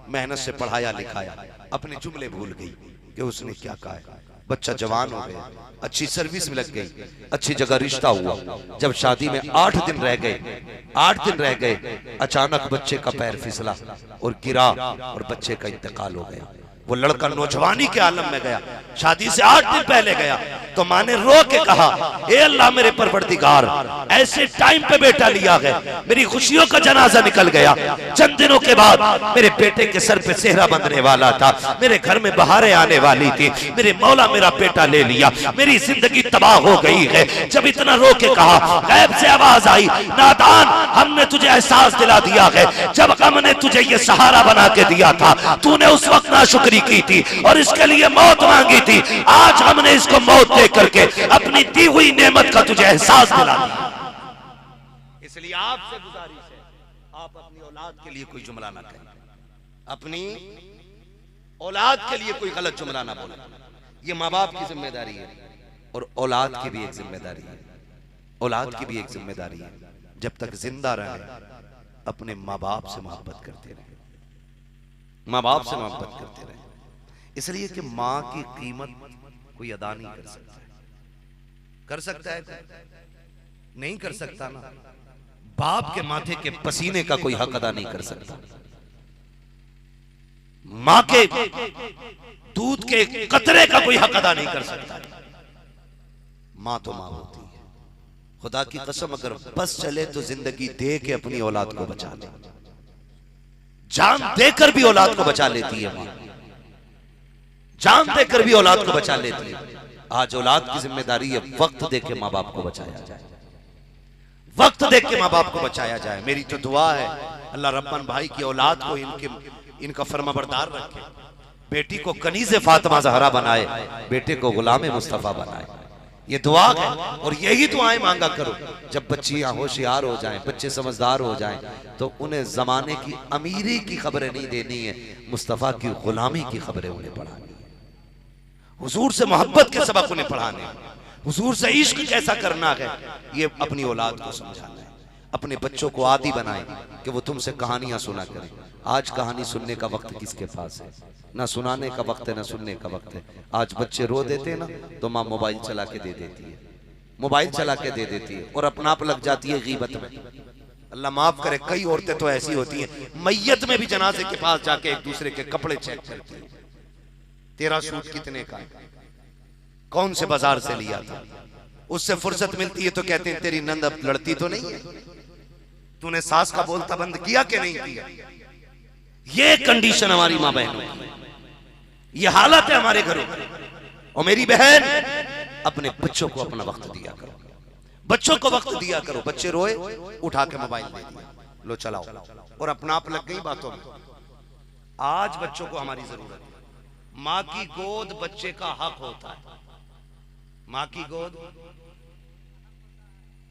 मेहनत से पढ़ाया लिखाया, अपने जुमले भूल गई कि उसने क्या कहा है। बच्चा जवान हो गया, अच्छी सर्विस में लग गई, अच्छी जगह रिश्ता हुआ। जब शादी में 8 दिन रह गए, अचानक बच्चे का पैर फिसला और गिरा और बच्चे का इंतकाल हो गया। वो लड़का नौजवानी के आलम में गया, शादी से 8 दिन पहले गया। तो माँ ने रो के कहा ए अल्लाह मेरे परवरदिगार, ऐसे टाइम पे बेटा लिया है, मेरी खुशियों का जनाजा निकल गया। चंद दिनों के बाद मेरे बेटे के सर पे सेहरा बंधने वाला था, मेरे घर में बहारें आने वाली थी, मेरे मौला मेरा बेटा ले लिया, मेरी जिंदगी तबाह हो गई है। जब इतना रो के कहा, गैब से आवाज आई, नादान हमने तुझे एहसास दिला दिया है, जब हमने तुझे ये सहारा बना के दिया था, तूने उस वक्त नाशुक्री की थी और इसके लिए मौत मांगी थी। आज हमने इसको मौत दे करके अपनी दी हुई नेमत का तुझे एहसास दिला दिया। इसलिए आपसे गुजारिश है, आप अपनी औलाद के लिए कोई जुमला ना कहें, अपनी औलाद के लिए कोई गलत जुमला ना बोले। ये माँ बाप की जिम्मेदारी है और औलाद की भी एक जिम्मेदारी है। जब तक जिंदा रहे अपने माँ बाप से मोहब्बत करते रहे, इसलिए कि माँ की कीमत कोई अदा नहीं कर सकता है, नहीं कर सकता ना। बाप के माथे के पसीने का कोई हक अदा नहीं कर सकता, माँ के दूध के कतरे का कोई हक अदा नहीं कर सकता। माँ तो माँ होती है। खुदा की कसम अगर बस चले तो जिंदगी दे के अपनी औलाद को बचा ले, जान देकर भी औलाद को बचा लेती है माँ, जान देकर भी औलाद को बचा लेती है। आज औलाद की जिम्मेदारी है वक्त दे के माँ बाप को बचाया जाए, वक्त दे के माँ बाप को बचाया जाए। मेरी तो दुआ है अल्लाह रब्बान भाई की औलाद को इनका फर्माबरदार रखे, बेटी को कनीज़े फातिमा ज़हरा बनाए, बेटे को गुलाम मुस्तफ़ा बनाए। ये दुआ है और यही दुआएं मांगा करो। जब बच्चियां होशियार हो जाएं, बच्चे समझदार हो जाएं, तो उन्हें जमाने की अमीरी की खबरें नहीं देनी है, मुस्तफ़ा की गुलामी की खबरें उन्हें पढ़ानी है, हुजूर से मोहब्बत के सबक उन्हें पढ़ाने, हुजूर से इश्क कैसा करना है ये अपनी औलाद को समझाना है। अपने बच्चों को आदी बनाएं कि वो तुमसे कहानियां सुना करें। आज कहानी सुनने का वक्त किसके पास है? ना सुनाने का वक्त है ना सुनने का वक्त है। आज बच्चे रो देते हैं ना तो माँ मोबाइल चला के दे देती है, मोबाइल चला के दे देती है और अपना आप लग जाती है गीबत में। अल्लाह माफ करे, कई औरतें तो ऐसी होती हैं मैयत में भी जनाजे के पास जाके एक दूसरे के कपड़े चेक करती है। तेरा सूट कितने का है, कौन से बाजार से लिया था? उससे फुर्सत मिलती है तो कहते हैं तेरी नंद अब लड़ती तो नहीं है, तूने सास का बोलता बंद किया कि नहीं किया? ये कंडीशन हमारी मां बहनों की, ये हालत है हमारे घरों में। और मेरी बहन, अपने बच्चों को अपना वक्त दिया करो, बच्चों को वक्त दिया करो। बच्चे रोए, उठा के मोबाइल दे दिया, लो चलाओ, और अपना आप लग गई बातों में। आज बच्चों को हमारी जरूरत है। माँ की गोद बच्चे का हक होता है। माँ की गोद,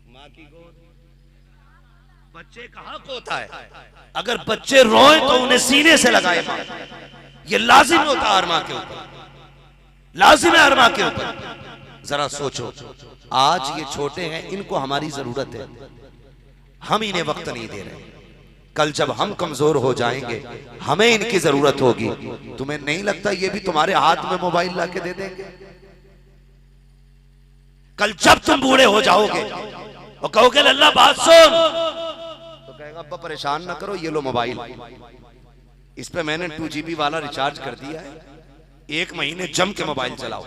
माँ की गोद बच्चे का हक होता है। अगर बच्चे रोए तो उन्हें सीने से लगाए माँ, ये लाजिम होता है हर माँ के ऊपर, लाजिम है हर माँ के ऊपर। जरा सोचो, आज ये छोटे हैं, इनको हमारी जरूरत है, हम इन्हें वक्त नहीं दे रहे। कल जब हम कमजोर हो जाएंगे, हमें इनकी जरूरत होगी। तुम्हें नहीं लगता ये भी तुम्हारे हाथ में मोबाइल लाके दे देंगे? कल जब तुम बूढ़े हो जाओगे और कहोगे अल्लाह बात सुन, तो कहेगा अब्बा परेशान ना करो, ये लो मोबाइल, इस पे मैंने 2 GB वाला रिचार्ज कर दिया है, 1 महीने जम के मोबाइल चलाओ।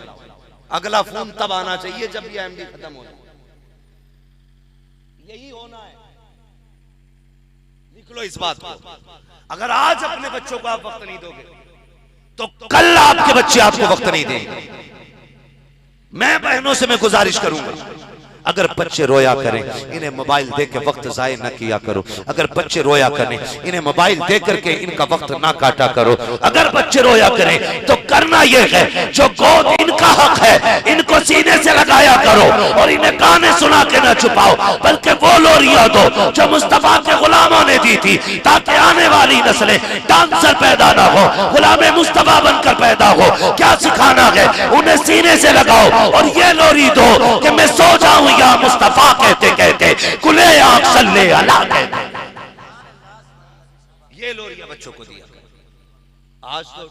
अगला फोन तब आना चाहिए जब ये एमडी खत्म हो जाए। यही होना है, लिख लो इस बात को। अगर आज अपने बच्चों को आप वक्त नहीं दोगे तो कल आपके बच्चे आपको वक्त नहीं देंगे। मैं बहनों से मैं गुजारिश करूंगा, अगर बच्चे रोया करें, इन्हें मोबाइल दे के वक्त जाए न किया करो। अगर बच्चे रोया करें, इन्हें मोबाइल दे करके इनका वक्त ना काटा करो। अगर बच्चे रोया करें तो करना यह है, जो गोद इनका हक है, इनको सीने से लगाया करो और इन्हें गाने सुना के ना छुपाओ, बल्कि वो लोरियां दो जो मुस्तफा के गुलामों ने दी थी, ताकि आने वाली नस्लें डांसर पैदा ना हो, गुलामे मुस्तफा बनकर पैदा हो। क्या सिखाना है? उन्हें सीने से लगाओ और ये लोरी दो कि मैं सो जाऊं या मुस्तफा कहते कहते कुले आंख सल्ले अला कहते। ये लोरिया बच्चों को दिया। आज तो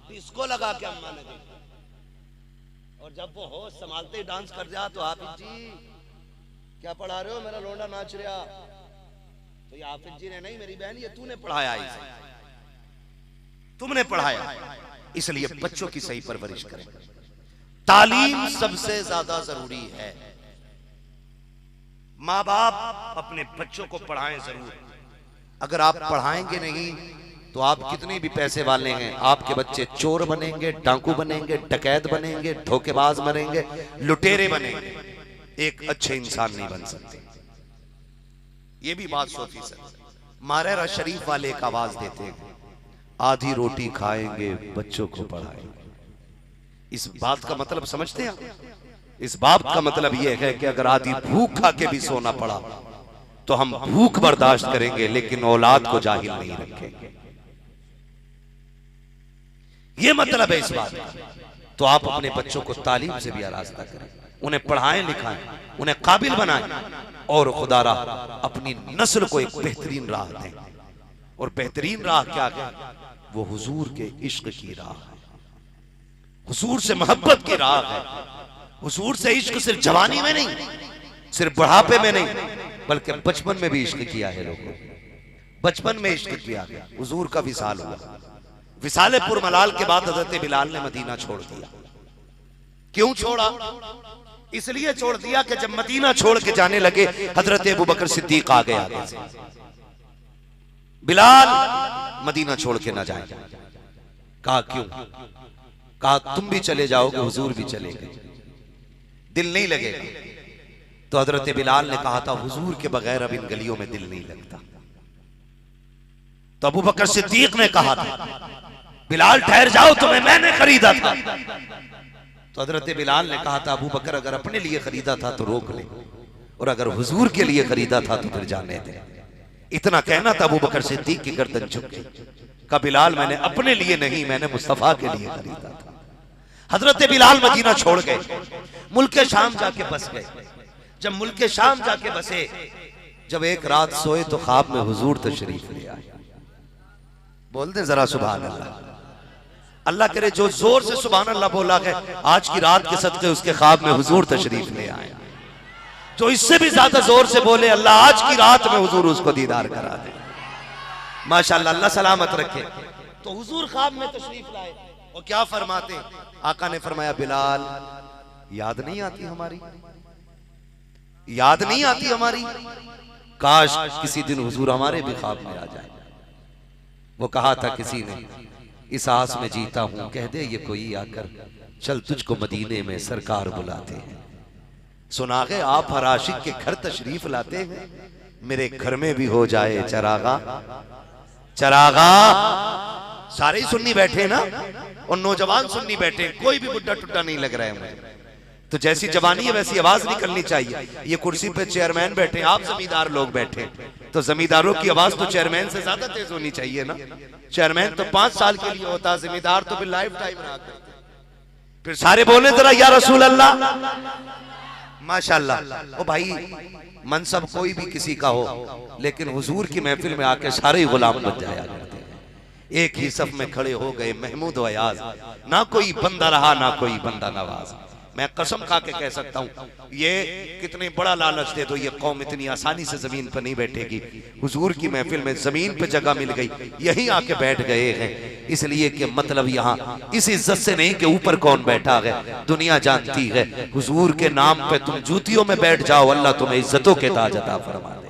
डिस्को लगा के अम्मा ने दी, और जब वो होश संभालते ही डांस कर जा तो हाफिज जी क्या पढ़ा रहे हो, मेरा लोंडा नाच रहा। तो ये हाफिज जी ने नहीं, मेरी बहन, ये तूने पढ़ाया, इसे तुमने पढ़ाया। इसलिए बच्चों की सही परवरिश करें। तालीम सबसे ज्यादा जरूरी है। माँ बाप अपने बच्चों को पढ़ाएं जरूर। अगर आप पढ़ाएंगे नहीं तो आप कितने भी पैसे वाले हैं, आपके बच्चे चोर बनेंगे, डाकू बनेंगे, डकैत बनेंगे, धोखेबाज बनेंगे, लुटेरे बनेंगे, एक अच्छे इंसान नहीं बन सकते। ये भी बात सोची सर। मारेरा शरीफ वाले एक आवाज देते हैं, आधी रोटी खाएंगे, बच्चों को पढ़ाएंगे। इस बात का मतलब समझते हैं? इस बात का मतलब यह है कि अगर आधी भूख खा के भी सोना पड़ा तो हम भूख बर्दाश्त करेंगे, लेकिन औलाद को जाहिल नहीं रखेंगे। यह मतलब है इस बात का। तो आप अपने बच्चों को तालीम से भी आरास्ता करें, उन्हें पढ़ाएं लिखाएं, उन्हें काबिल बनाएं, और खुदारा अपनी नस्ल को एक बेहतरीन राह दें। और बेहतरीन राह क्या है? वो हुजूर के इश्क की राह है, हुजूर से मोहब्बत की राह है। हुजूर से इश्क सिर्फ जवानी में नहीं, सिर्फ बुढ़ापे में नहीं, बल्कि बचपन में भी इश्क किया है लोगों, बचपन में इश्क किया। हुजूर का विसाल हुआ, विसाले पुरमलाल के बाद हजरत बिलाल ने मदीना छोड़ दिया। क्यों छोड़ा? इसलिए छोड़ दिया कि जब मदीना छोड़ के जाने लगे, हजरत अबू बकर सिद्दीक आ गए आगे से, बिलाल मदीना छोड़ के ना जाए। कहा क्यों? कहा तुम भी चले जाओगे, हुजूर भी चले गए, दिल नहीं लगेगा। तो हजरत बिलाल ने कहा था, हुजूर के बगैर अब इन गलियों में दिल नहीं लगता। तो अबू बकर सिद्दीक ने कहा था, बिलाल ठहर जाओ, तुम्हें मैंने खरीदा था। तो हजरत बिलाल ने कहा था, अबू बकर अगर अपने लिए खरीदा था तो रोक ले, और अगर हुजूर के लिए खरीदा था तो फिर जाने दे। इतना कहना था अबू बकर सिद्दीक की गर्दन झुक गई। कहा बिलाल मैंने अपने लिए नहीं, मैंने मुस्तफा के लिए खरीदा था। हजरत बिलाल मदीना छोड़ गए, मुल्क शाम जाके बस गए। जब मुल्क शाम जाके बसे जब एक रात सोए तो ख्वाब में हुजूर तशरीफ ले आए। बोल दे जरा सुभान अल्लाह। अल्लाह करे जो जोर से सुभान अल्लाह बोला है आज की रात के सदके उसके ख्वाब में हुजूर तशरीफ ले आए। जो इससे भी ज्यादा जोर से बोले अल्लाह आज की रात में हुजूर उसको दीदार करा दे। माशाअल्लाह, अल्लाह सलामत रखे। तो हुजूर ख्वाब में तशरीफ लाए और क्या फरमाते, आका ने फरमाया बिलाल याद नहीं आती हमारी, याद नहीं आती हमारी, काश किसी दिन हुजूर हमारे भी ख्वाब में आ जाए। वो कहा था किसी ने इस आस में जीता हूं कह दे ये कोई आकर चल तुझको मदीने में सरकार बुलाते हैं। सुना है आप हर आशिक के घर तशरीफ लाते हैं, मेरे घर में भी हो जाए चरागा। चरागा सारे ही सुन्नी बैठे ना और नौजवान सुन्नी बैठे, कोई भी बुड्ढा टुड्डा नहीं लग रहा है मुझे। तो जैसी जवानी है वैसी आवाज निकलनी चाहिए। ये कुर्सी पे चेयरमैन बैठे, आप जमींदार लोग बैठे, तो जमींदारों की आवाज तो चेयरमैन से ज्यादा तेज होनी चाहिए ना। चेयरमैन तो 5 साल के लिए होता, जमींदार तो फिर लाइफ टाइम रहा करते। फिर सारे बोले जरा या रसूल अल्लाह। माशाअल्लाह। ओ भाई मनसब कोई भी किसी का हो लेकिन हुजूर की महफिल में आके सारे ही गुलाम बन जाया करते हैं। एक ही सफ में खड़े हो गए महमूद व अयाज, ना कोई बंदा रहा ना कोई बंदा नवाज। मैं कसम खा के कह सकता हूँ ये कितने बड़ा लालच दे दो ये कौम इतनी आसानी से जमीन पर नहीं बैठेगी। हुजूर की महफिल में जमीन पे जगह मिल गई, यहीं आके बैठ गए हैं। इसलिए कि मतलब यहाँ इस इज्जत से नहीं कि ऊपर कौन बैठा है, दुनिया जानती है हुजूर के नाम पे तुम जूतियों में बैठ जाओ अल्लाह तुम्हें इज्जतों के ताज अता फरमा देगा।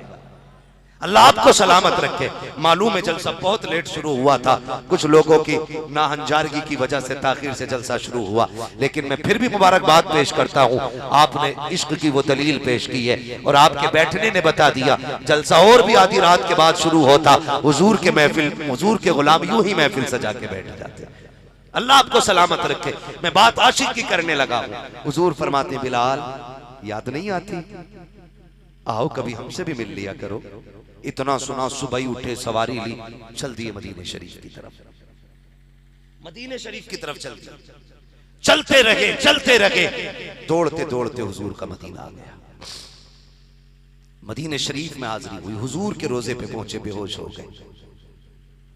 अल्लाह आपको सलामत रखे। मालूम है जलसा बहुत लेट शुरू हुआ था, कुछ लोगों की नाहंजारगी की वजह से ताखिर से जलसा शुरू हुआ, लेकिन मैं फिर भी मुबारकबाद पेश करता हूँ। आपने इश्क की वो दलील पेश की है और आपके बैठने ने बता दिया जलसा और भी आधी रात के बाद शुरू होता। हुजूर के महफिल, हुजूर के गुलाम यूं ही महफिल सजा के बैठ जाते। अल्लाह आपको सलामत रखे। मैं बात आशिक की करने लगा हूँ। हुजूर फरमाते बिलाल याद नहीं आती, आओ कभी हमसे भी मिल लिया करो। इतना सुना सुबह ही उठे, सवारी ली, चल दिए मदीने शरीफ की तरफ। मदीने शरीफ की तरफ चल दिए, चलते रहे, दौड़ते दौड़ते हुजूर का मदीना आ गया। मदीने शरीफ में हाजिरी हुई, हुजूर के रोजे पे पहुंचे, बेहोश हो गए,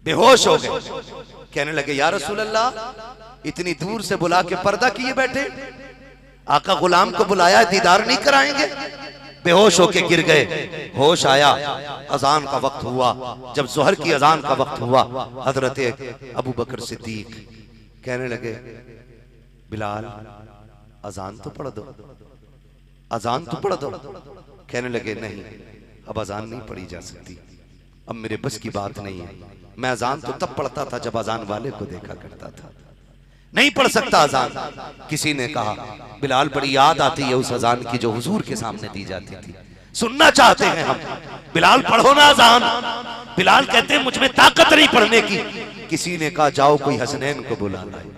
बेहोश हो गए। कहने लगे या रसूल अल्लाह इतनी दूर से बुला के पर्दा किए बैठे, आका गुलाम को बुलाया दीदार नहीं कराएंगे। बेहोश होके गिर गए। होश आया, अजान का वक्त हुआ। जब जोहर की अजान का वक्त हुआ हजरत अबू बकर सिद्दीक कहने लगे बिलाल अजान तो पढ़ दो, अजान तो पढ़ दो। कहने लगे नहीं अब अजान नहीं पढ़ी जा सकती, अब मेरे बस की बात नहीं है। मैं अजान तो तब पढ़ता था जब अजान वाले को देखा करता था, नहीं पढ़ सकता अजान। किसी ने कहा बिलाल बड़ी याद आती है उस अजान की जो हुजूर के सामने दी जाती थी, सुनना चाहते हैं हम, बिलाल पढ़ो ना अजान। बिलाल कहते हैं मुझ में ताकत नहीं पढ़ने की। किसी ने कहा जाओ कोई हसनैन को बुला लाए,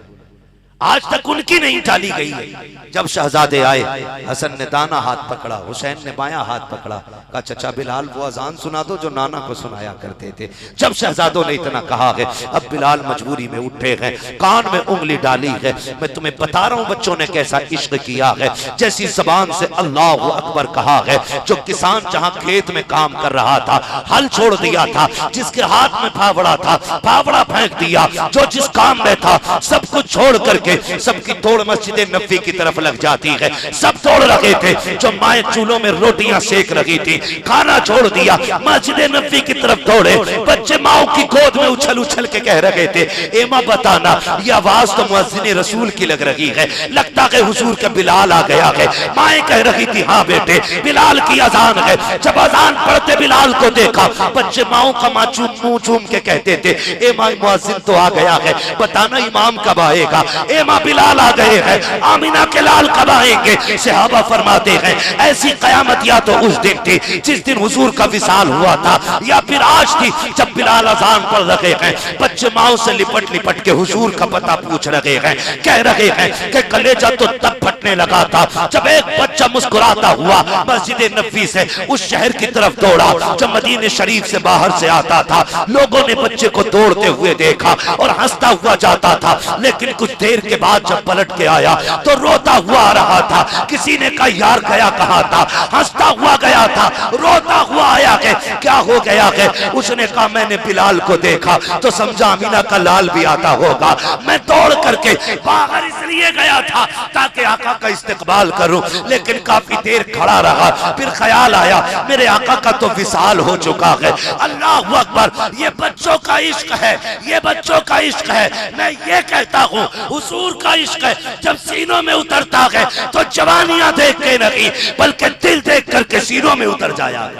आज तक उनकी नहीं टाली गई है। जब शहजादे आए, हसन ने दाना हाथ पकड़ा, हुसैन ने बायां हाथ पकड़ा, कहा चचा बिलाल वो अजान सुना दो जो नाना को सुनाया करते थे। जब शहजादों ने इतना कहा है अब बिलाल मजबूरी में उठे हैं, कान में उंगली डाली है। मैं तुम्हें बता रहा हूं बच्चों ने कैसा इश्क किया है। जैसी जबान से अल्लाह अकबर कहा है, जो किसान जहां खेत में काम कर रहा था हल छोड़ दिया था, जिसके हाथ में फावड़ा था फावड़ा फेंक दिया, जो जिस काम में था सब कुछ छोड़ करके सबकी तोड़ मस्जिद नबी की तरफ लग जाती है। सब तोड़ रहे थे, जो माए चूल्हों में रोटियां सेक रही थी खाना छोड़ दिया, मस्जिद नबी की तरफ दौड़े। बच्चे माओ की गोद में उछल उछल के कह रहे थे ए मां बताना ये आवाज तो मुअज्जिन रसूल की लग रही है, लगता है हुजूर का बिलाल आ गया है। माए कह रही थी हाँ बेटे बिलाल की अजान है। जब अजान पढ़ते बिलाल को देखा, बच्चे माओ का मुंह चूम के कहते थे ए मां मुअज्जिन तो आ गया है, बताना इमाम कब आएगा, ए मां बिलाल आ गए हैं, आमिना के लाल कब आएंगे। सहाबा फरमाते हैं ऐसी कयामत या तो उस दिन थी जिस दिन हुजूर का विसाल हुआ था, या फिर आज थी जब बिलाल अजान पढ़ रहे हैं। बच्चे माओ से लिपट लिपट के हुजूर का पता पूछ रहे हैं, कह रहे हैं कि कलेजा तो तब फटने लगा था जब एक बच्चा मुस्कुराता हुआ मस्जिद नबी से उस शहर की तरफ दौड़ा जब मदीने शरीफ से बाहर से आता था। लोगों ने बच्चे को दौड़ते हुए देखा और हंसता हुआ जाता था, लेकिन कुछ देर के बाद जब पलट के आया तो रोता हुआ आ रहा था। किसी ने कहा यार गया कहाँ था? हंसता हुआ गया था, रोता हुआ आया कि क्या हो गया है? उसने कहा मैंने बिलाल को देखा तो समझा अमीना का लाल भी आता होगा। मैं दौड़ करके बाहर इसलिए गया था ताकि आका का इस्तकबाल करूं, लेकिन काफी देर खड़ा रहा। फिर ख्याल आया मेरे आका का तो विसाल हो चुका है। अल्लाह अकबर, ये बच्चों का इश्क है, ये बच्चों का इश्क है। मैं ये कहता हूँ हुजूर का इश्क है जब सीनों में उतरता है तो जवानियां देख के नहीं बल्कि दिल देख करके सीनों में उतर जाया।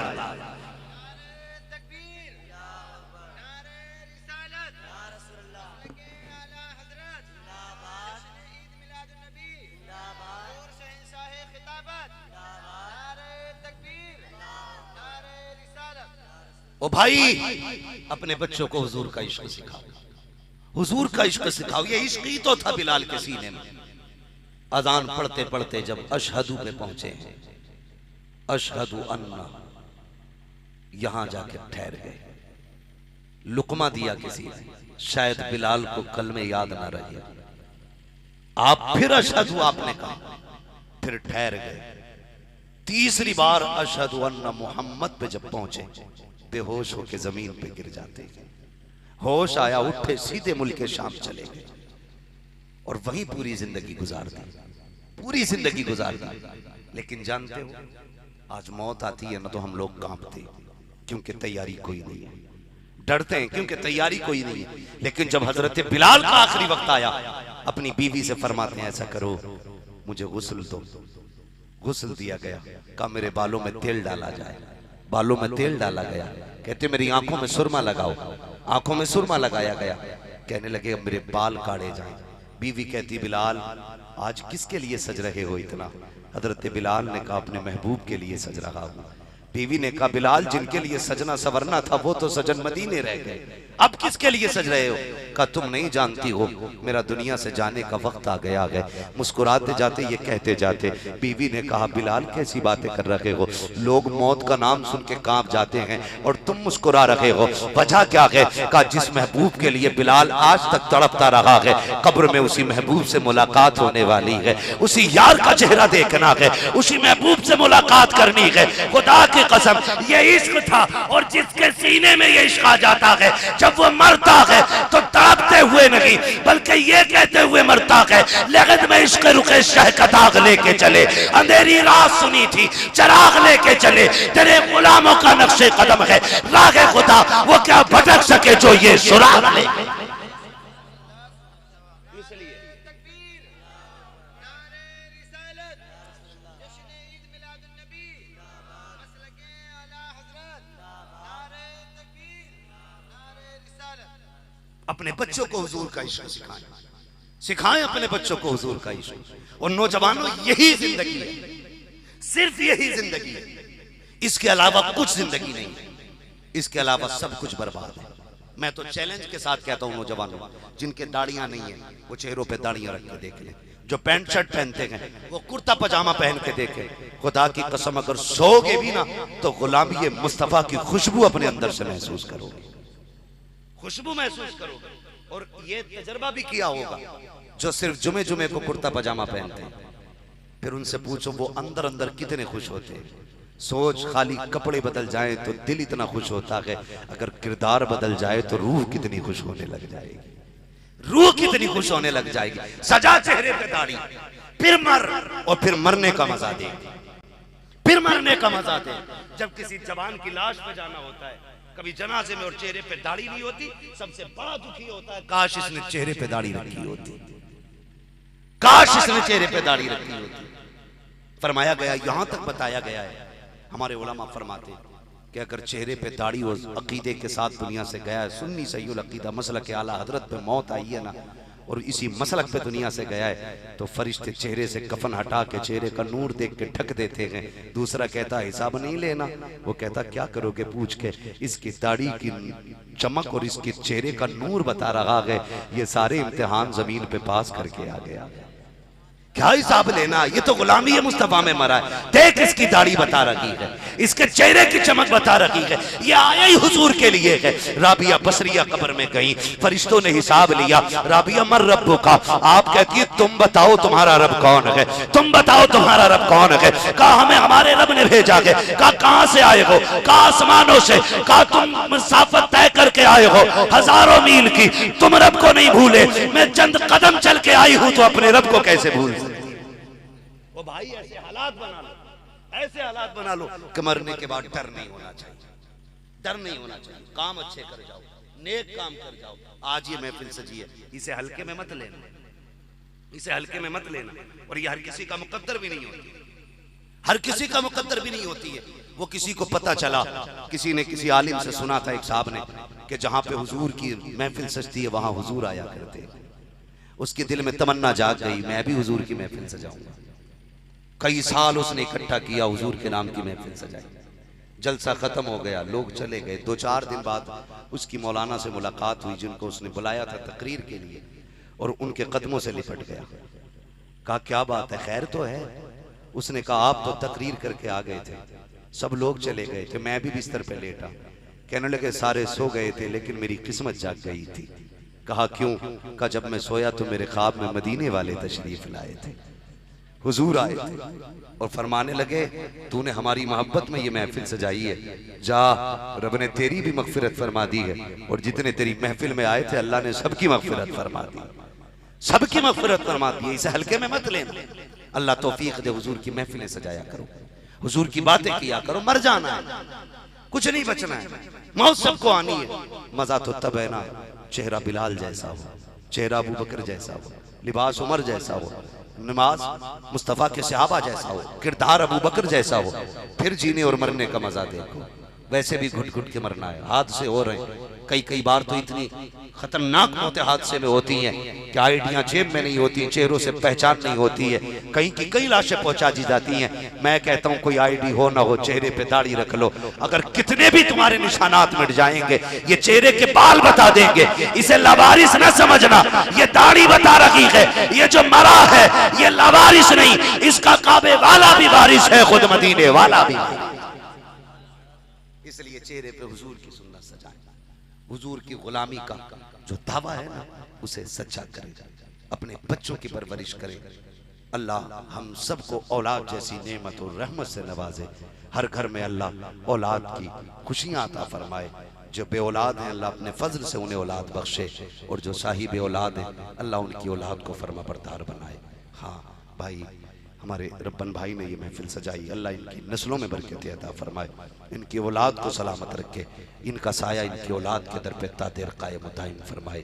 ओ भाई, अपने बच्चों को हुजूर का इश्क सिखाओ, हुजूर का इश्क सिखाओ। ये इश्क ही तो था बिलाल के सीने में। अजान पढ़ते पढ़ते जब अशहदू पे पहुंचे, अशहदू अन्ना, यहां जाके ठहर गए। लुकमा दिया किसी ने, शायद बिलाल को कलमे याद ना रहे। आप फिर अशहदू आपने कहा, फिर ठहर गए। तीसरी बार अशहदू अन्ना मोहम्मद पे जब पहुंचे, बेहोश होके जमीन पे गिर जाते। होश आया, उठे, सीधे मुल्क शाम चले गए और वहीं पूरी जिंदगी गुजार दी, पूरी जिंदगी गुजार दी। लेकिन जानते हो आज मौत आती है ना तो हम लोग कांपते, क्योंकि तैयारी कोई नहीं है। डरते हैं क्योंकि तैयारी कोई नहीं है। लेकिन जब हजरत बिलाल का आखिरी वक्त आया, अपनी बीवी से फरमाते हैं ऐसा करो मुझे गुस्ल दो। गुस्ल दिया गया। कहा मेरे बालों में तेल डाला जाए। बालों में तेल डाला गया। कहते मेरी आंखों में सुरमा लगाओ। आंखों में सुरमा लगाया गया। कहने लगे मेरे बाल काटे जाएं। बीवी कहती बिलाल आज किसके लिए सज रहे हो इतना? हजरत बिलाल ने कहा अपने महबूब के लिए सज रहा हूं। बीवी ने कहा बिलाल जिनके लिए सजना सवरना था वो तो सजन मदीने रह गए, अब किसके लिए सज रहे हो? कहा तुम नहीं जानती हो मेरा दुनिया से जाने का वक्त आ गया है। मुस्कुराते जाते ये कहते जाते बीवी ने कहा बिलाल कैसी बातें कर रहे हो? लोग मौत का नाम सुन के कांप जाते हैं और तुम मुस्कुरा रहे हो, वजह क्या है? कहा जिस महबूब के लिए बिलाल आज तक तड़पता रहा है, कब्र में उसी महबूब से मुलाकात होने वाली है, उसी यार का चेहरा देखना है, उसी महबूब से मुलाकात करनी है। खुदा की कसम ये इश्क था, और जिसके सीने में ये इश्क आ जाता है जब वो मरता है तो तड़पते हुए नहीं बल्कि ये कहते हुए मरता है लगन में इश्क रुखे शह का दाग लेके चले, अंधेरी रात सुनी थी चराग लेके चले, तेरे गुलामों का नक्शे कदम है रागे खुदा वो क्या भटक सके जो ये सुराग ले। अपने बच्चों को हुजूर का इश्क सिखाएं, सिखाएं अपने बच्चों को हुजूर का इश्क। और नौजवानों यही जिंदगी है, सिर्फ यही जिंदगी है, इसके अलावा कुछ जिंदगी नहीं है, इसके अलावा सब कुछ बर्बाद है। मैं तो चैलेंज के साथ कहता हूं नौजवानों जिनके दाढ़ियां नहीं है वो चेहरों पे दाढ़ियां रख के देख लें, जो पैंट शर्ट पहनते हैं वो कुर्ता पजामा पहन के देखें। खुदा की कसम अगर सोओगे भी ना तो गुलामी मुस्तफा की खुशबू अपने अंदर से महसूस करोगे, खुशबू महसूस करोगे। और ये तजर्बा भी किया होगा जो सिर्फ जुमे जुमे को कुर्ता पजामा पहनते हैं, फिर उनसे पूछो वो अंदर अंदर कितने खुश होते हैं। सोच खाली कपड़े बदल जाए तो दिल इतना खुश होता है, अगर किरदार बदल जाए तो रूह कितनी खुश होने लग जाएगी, रूह कितनी खुश होने लग जाएगी। सजा चेहरे पे दाढ़ी, फिर मर, और फिर मरने का मजा दे, फिर मरने का मजा दे। जब किसी जवान की लाश पे जाना होता है कभी जनाजे में और चेहरे पे दाढ़ी नहीं होती, सबसे बड़ा दुखी होता है काश इसने चेहरे पे दाढ़ी रखी होती, काश इसने चेहरे पे दाढ़ी रखी होती। फरमाया गया, यहां तक बताया गया है, हमारे उलमा फरमाते कि अगर चेहरे पे दाढ़ी और अकीदे के साथ दुनिया से गया है, सुन्नी सहीउल अकीदा मसलक के आला हजरत पे मौत आई है ना, और इसी मसलक पे दुनिया से गया है, तो फरिश्ते चेहरे से कफन हटा के चेहरे का नूर देख के ढक देते हैं। दूसरा कहता हिसाब नहीं लेना, वो कहता क्या करोगे पूछ के, इसकी दाढ़ी की चमक और इसके चेहरे का नूर बता रहा है, ये सारे इम्तिहान जमीन पे पास करके आ गया। क्या हिसाब लेना, ये तो गुलामी है मुस्तफा में मरा है। देख इसकी दाढ़ी बता रखी है, इसके चेहरे की चमक बता रखी है, ये आया ही हुजूर के लिए है। राबिया बसरिया कब्र में गई, फरिश्तों ने हिसाब लिया, राबिया मर रब्बु का, आप कहती है तुम बताओ तुम्हारा रब कौन है, तुम बताओ तुम्हारा रब कौन है। कहा हमें हमारे रब ने भेजा है। कहा कहां से आए हो, कहा आसमानों से। कहा तुम मुसाफत तय करके आए हो हजारों मील की, तुम रब को नहीं भूले, मैं चंद कदम चल के आई हूं तो अपने रब को कैसे भूल। वो भाई ऐसे हालात बना लो, ऐसे हालात बना लो कि मरने के बाद डर नहीं होना चाहिए, डर नहीं होना चाहिए। काम अच्छे कर जाओ, नेक काम कर जाओ। आज ये महफिल सजी है, इसे हल्के में मत लेना, इसे हल्के में मत लेना। और ये हर किसी का मुकद्दर भी नहीं होती, हर किसी का मुकद्दर भी नहीं होती है। वो किसी को पता चला, किसी ने किसी आलिम से सुना था, एक साहब ने, कि जहां पे हुजूर की महफिल सजती है वहां हुजूर आया करते हैं। उसके दिल में तमन्ना जाग गई, मैं भी हुजूर की महफिल सजाऊंगा। कई साल उसने इकट्ठा किया, हुजूर के नाम की महफिल सजाई। जलसा खत्म हो गया, लोग चले गए। 2-4 दिन बाद उसकी मौलाना से मुलाकात हुई, जिनको उसने बुलाया था तकरीर के लिए, और उनके कदमों से लिपट गया। कहा क्या बात है, खैर तो है। उसने कहा आप तो तकरीर करके आ गए थे, सब लोग चले गए थे, मैं भी बिस्तर पे लेटा। कहने लगे सारे सो गए थे लेकिन मेरी किस्मत जाग गई थी। कहा क्यों? कहा जब मैं सोया तो मेरे ख्वाब में मदीने वाले तशरीफ लाए थे, हुजूर आए थे और फरमाने लगे तूने हमारी मोहब्बत में ये महफिल सजाई है, जा रब ने तेरी भी मगफिरत फरमा दी है, और जितने तेरी महफिल में आए थे अल्लाह ने सबकी मगफिरत फरमा दी, सबकी मगफिरत फरमा दी। इसे हल्के में मत लेना। अल्लाह तौफीक दे, हुजूर की महफिलें सजाया करो, हुजूर की बातें किया करो। मर जाना है, कुछ नहीं बचना है, मौत सबको आनी है। मजा तो तब है ना चेहरा बिलाल जैसा हो, चेहरा अबू बकर जैसा हो, लिबास उमर जैसा हो, नमाज मुस्तफा के सहाबा जैसा हो, किरदार अबू बकर जैसा हो, फिर जीने और मरने का मजा देखो। वैसे भी घुट घुट के मरना है, हादसे हो रहे हैं। कई बार तो इतनी खतरनाक मौतें हादसे में होती हैं कि आइडियां जेब में नहीं होती, चेहरों से पहचान नहीं होती है, कहीं की कई लाशें पहुंचा दी जाती हैं। मैं कहता हूं कोई आईडी हो ना हो, चेहरे पे दाढ़ी रख लो, अगर कितने भी तुम्हारे निशानात मिट जाएंगे ये चेहरे के बाल बता देंगे। इसे लावारिस न समझना, ये दाढ़ी बता रही है, ये जो मरा है ये लावारिस नहीं, इसका काबे वाला भी वारिस है, खुद मदीने वाला भी। इसलिए चेहरे पे हुजूर की सुन्नत सजाएं, हुजूर की गुलामी का जो दावा है ना उसे सच्चा करें, अपने बच्चों की परवरिश करें। अल्लाह हम सबको औलाद जैसी नेमत और रहमत से नवाजे, हर घर में अल्लाह औलाद की खुशियां अता फरमाए। जो बे औलाद हैं अल्लाह अपने फजल से उन्हें औलाद बख्शे, और जो साहिब औलाद हैं अल्लाह उनकी औलाद को फरमा बरदार बनाए। हाँ भाई, हमारे रब्बन भाई ने ये महफिल सजाई, अल्लाह इनकी नस्लों में बरकत अता फरमाए, इनकी औलाद को सलामत रखे, इनका साया इनकी औलाद के दर पे तादेर कायम दायम फरमाए।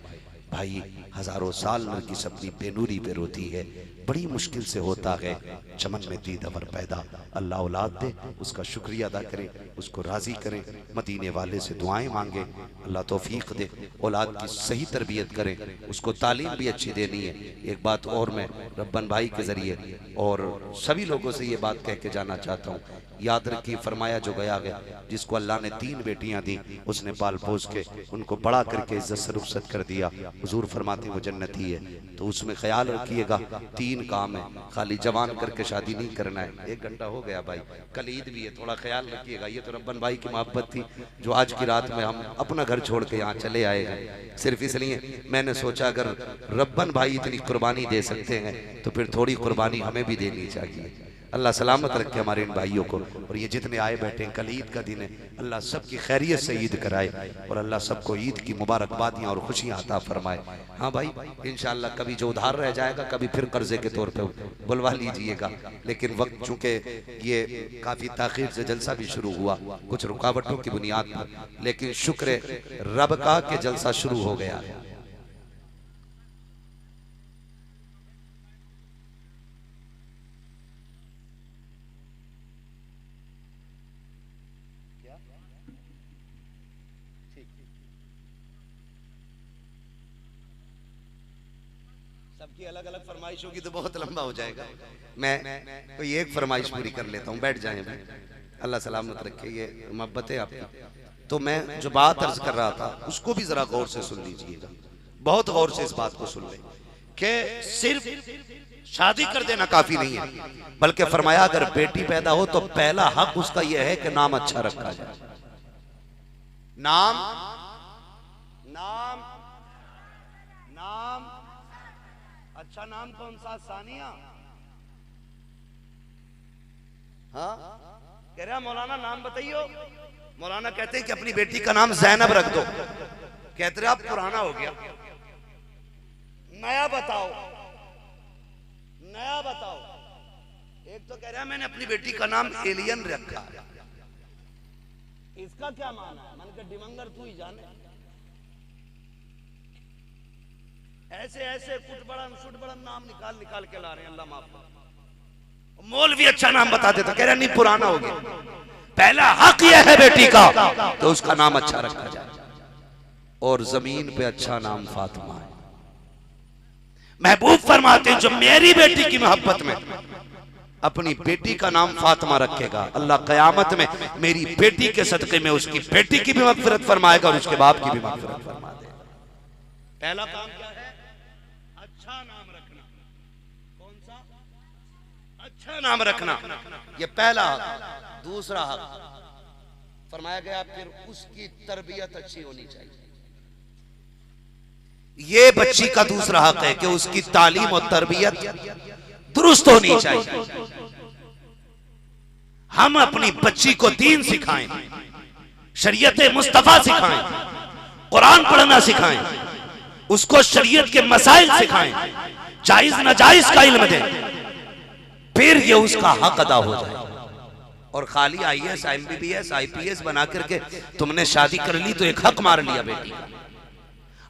भाई हजारों साल नरगिस अपनी बेनूरी पे रोती है, बड़ी मुश्किल से होता है चमन में दीदवर पैदा। अल्लाह औलाद दे, उसका शुक्रिया अदा करें, उसको राजी करें, मदीने वाले से दुआएं मांगे, अल्लाह तौफीक दे, औलाद की सही तरबियत करें, उसको तालीम भी अच्छी देनी है। एक बात और मैं रब्बन भाई के जरिए और सभी लोगों से ये बात कह के जाना चाहता हूँ, याद रखिए फरमाया जो गया है, जिसको अल्लाह ने 3 बेटियां दी उसने पाल पोस के उनको बड़ा करके इज्जत से रुखसत कर दिया। हुजूर फरमाते वो जन्नती है, तो उसमें ख्याल रखिएगा 3 काम है, खाली जवान करके शादी नहीं करना है। 1 घंटा हो गया भाई, कल ईद भी है, थोड़ा ख्याल रखिएगा। ये तो रब्बन भाई की मोहब्बत थी जो आज की रात में हम अपना घर छोड़ के यहाँ चले आए हैं, सिर्फ इसलिए मैंने सोचा अगर रब्बन भाई इतनी कुर्बानी दे सकते हैं तो फिर थोड़ी कुर्बानी हमें भी देनी चाहिए। अल्लाह सलामत रखे हमारे इन भाइयों को, और ये जितने आए बैठे हैं, कल ईद का दिन है, अल्लाह सबकी खैरियत से ईद कराए और अल्लाह सबको ईद की मुबारकबादियाँ और खुशियाँ अता फरमाए। हाँ भाई, इंशाअल्लाह कभी जो उधार रह जाएगा कभी फिर कर्जे के तौर पे बुलवा लीजिएगा, लेकिन वक्त चूँकि ये काफ़ी ताख़ीर से जलसा भी शुरू हुआ, कुछ रुकावटों की बुनियाद पर, लेकिन शुक्र रब का के जलसा शुरू हो गया है। सबकी अलग अलग फरमाइश होगी तो बहुत लंबा हो जाएगा, मैं कोई एक फरमाइश पूरी कर लेता हूँ, बैठ जाएं भाई, अल्लाह सलामत रखे, ये मोहब्बत है आपकी। तो मैं जो बात अर्ज कर रहा था उसको भी जरा गौर से सुन लीजिएगा, बहुत गौर से इस बात को सुन लें कि सिर्फ शादी कर देना काफी नहीं है, बल्कि फरमाया अगर बेटी पैदा हो तो पहला हक उसका यह है कि नाम अच्छा रखा जाए। नाम नाम नाम अच्छा नाम कौन सा? सानिया। हाँ कह रहा मौलाना नाम बताइयो। मौलाना कहते हैं कि अपनी बेटी का नाम जैनब रख दो। कहते रहे आप पुराना हो गया, नया बताओ, नया बताओ। एक तो कह रहा है मैंने अपनी बेटी का नाम एलियन रखा, इसका क्या माना है? मैंने कहा डिमंगर तू ही जाने। ऐसे ऐसे कुटबड़न नाम निकाल निकाल के ला रहे हैं, अल्लाह माफ करे। मौलवी अच्छा नाम बता देता, कह रहा नहीं पुराना हो गया, पहला हक यह है बेटी का तो उसका नाम अच्छा रखा जाए। और जमीन पे अच्छा नाम फातिमा है। महबूब फरमाते हैं जो मेरी बेटी की मोहब्बत में अपनी बेटी का नाम फातिमा रखेगा, अल्लाह कयामत में मेरी बेटी के सदके में उसकी बेटी की भी मगफिरत फरमाएगा और उसके बाप की भी मगफिरत फरमा देगा। पहला काम क्या है? अच्छा नाम रखना। कौन सा? अच्छा नाम रखना, ये पहला हक। दूसरा हक फरमाया गया फिर उसकी तरबियत अच्छी होनी चाहिए। ये बच्ची का दूसरा हक है कि उसकी तालीम और तरबियत दुरुस्त होनी चाहिए। हम अपनी बच्ची को दीन सिखाएं, शरीयत मुस्तफा सिखाएं, कुरान पढ़ना सिखाएं, उसको शरीयत के मसाइल सिखाएं, जायज नाजायज का इल्म दें, फिर ये उसका हक अदा हो जाए। और खाली IAS MBBS IPS बना करके तुमने शादी कर ली तो एक हक मार लिया बेटी का।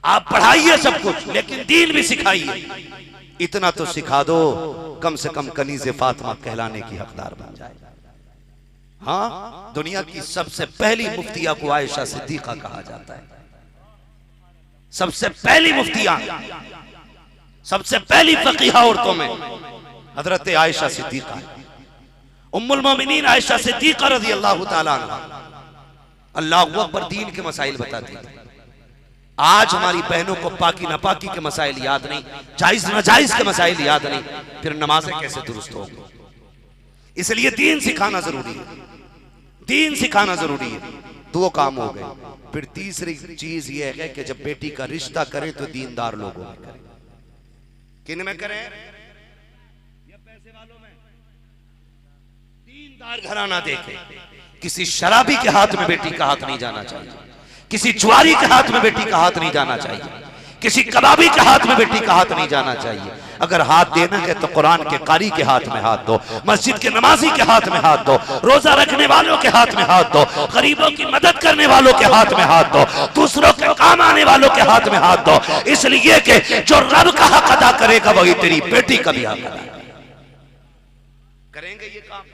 आप पढ़ाइए सब कुछ लेकिन दीन भी सिखाइए। इतना तो सिखा दो कम से कम कनीज़े फातिमा कहलाने की हकदार बन जाए। हाँ, दुनिया की सबसे पहली मुफ्तिया को आयशा सिद्दीका कहा जाता है। सबसे पहली मुफ्तिया, सबसे पहली फकीहा औरतों में हजरत आयशा सिद्दीका, उम्मुल मोमिनीन आयशा सिद्दीका रज़ी अल्लाह ताला अन्हा। अल्लाहु अकबर दीन के मसाइल बताती थी। आज हमारी बहनों को पाकी नापाकी के मसाइल याद नहीं, जायज नाजायज के मसाइल याद नहीं, फिर नमाजें कैसे दुरुस्त होंगी? इसलिए दीन सिखाना जरूरी है, दीन सिखाना जरूरी है। दो काम हो गए। फिर तीसरी चीज यह है कि जब बेटी का रिश्ता करें तो दीनदार लोगों में करें। किन में करें? या पैसे वालों में? दीनदार घराना देखें। किसी शराबी के हाथ में बेटी का हाथ नहीं जाना चाहिए, किसी जुआरी के हाथ में बेटी का हाथ नहीं जाना चाहिए, किसी कबाबी के हाथ में बेटी का हाथ नहीं जाना चाहिए। अगर हाथ देना है तो कुरान के कारी के हाथ में हाथ दो, मस्जिद के नमाजी के हाथ में हाथ दो, रोजा रखने वालों के हाथ में हाथ दो, गरीबों की मदद करने वालों के हाथ में हाथ दो, दूसरों के काम आने वालों के हाथ में हाथ दो। इसलिए कि जो रब का हक अदा करेगा वही तेरी बेटी का भी हक अदा करेंगे। ये काम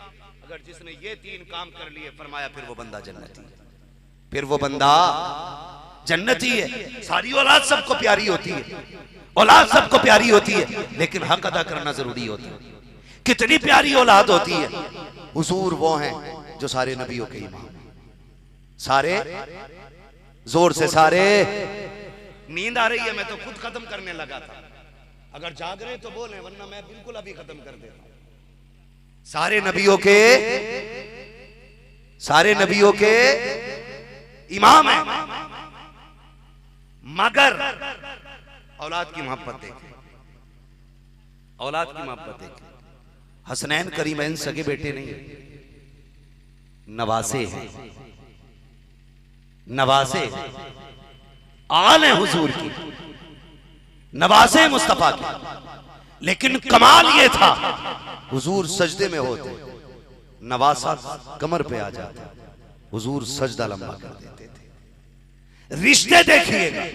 अगर जिसने ये तीन काम कर लिए, फरमाया फिर वो बंदा जन्नती है, फिर वो बंदा जन्नती है। सारी औलाद सबको प्यारी होती है, औलाद सबको प्यारी होती है, लेकिन हक अदा करना जरूरी होता है। कितनी प्यारी औलाद होती है। हुजूर वो हैं जो सारे नबियों के इमाम, सारे जोर से सारे। नींद आ रही है, मैं तो खुद खत्म करने लगा था। अगर जाग रहे तो बोले, वरना मैं बिल्कुल अभी खत्म कर देता हूं। सारे नबियों के, सारे नबियों के इमाम है, मगर औलाद की मोहब्बत देखें, औलाद की मोहब्बत देखें। हसनैन करीमैन सगे बेटे नहीं, नवासे हैं, नवासे आल हैं हुजूर की, नवासे मुस्तफा की। लेकिन कमाल ये था, हुजूर सजदे में होते, नवासा कमर पे आ जाता, हुजूर सजदा लंबा कर देते थे। रिश्ते देखिएगा,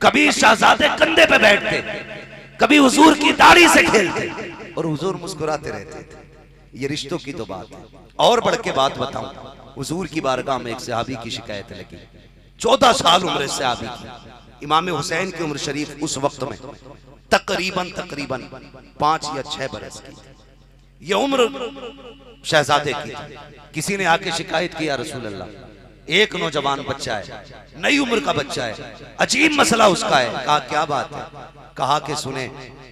कभी शहजादे कंधे पे बैठते, कभी हुजूर की दाढ़ी से खेलते और हुजूर मुस्कुराते रहते थे। ये रिश्तों की तो बात है। और बढ़ के बात बताऊं, हुजूर की बारगाह में एक सहाबी की शिकायत लगी। 14 साल उम्र सहाबी की। इमाम हुसैन की उम्र शरीफ उस वक्त में तकरीबन 5 या 6 बरस की। ये उम्र शहजादे की। किसी ने आके शिकायत की, या रसूल अल्लाह, एक नौजवान बच्चा है, नई उम्र का बच्चा है, अजीब मसला उसका है। कहा क्या बात है? कहा कि सुने,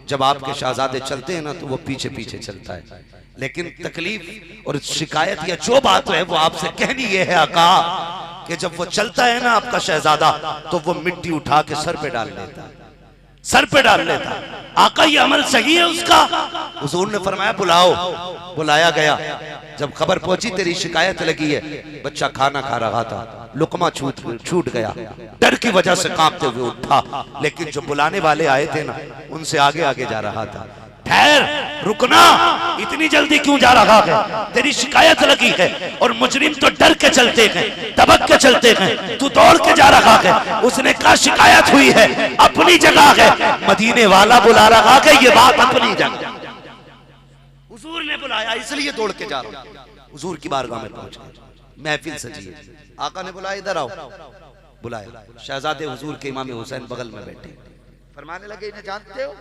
जब आपके शहजादे चलते हैं ना तो वो पीछे पीछे चलता है, लेकिन तकलीफ और शिकायत या जो बात है वो आपसे कहनी ये है आका कि जब वो चलता है ना आपका शहजादा तो वो मिट्टी उठा के सर पे डाल लेता है, सर पे डाल लेता। आका ये अमल सही है उसका? हुजूर ने फरमाया बुलाओ। बुलाया गया। जब खबर पहुंची तेरी शिकायत लगी है, बच्चा खाना खा रहा था, लुकमा छूट गया, डर की वजह से कांपते हुए उठा, लेकिन जो बुलाने वाले आए थे ना उनसे आगे आगे जा रहा था। ठहर, रुकना, इतनी जल्दी क्यों जा रहा है? तेरी शिकायत लगी है और मुजरिम तो डर के चलते हैं, दबक के चलते हैं, तू दौड़ के जा रहा है। उसने कहा शिकायत हुई है, अपनी जगह है, मदीने वाला बुला रहा है, ये बात अपनी जगह। हुजूर ने बुलाया इसलिए दौड़ के जा रहा हूं। हुजूर की बारगाह में पहुंच गए, महफिल सजी है। आका ने बुलाया इधर आओ। बुलाया, शहजादे हुजूर के इमाम हुसैन बगल में बैठे, फरमाने लगे इन्हें जानते हो?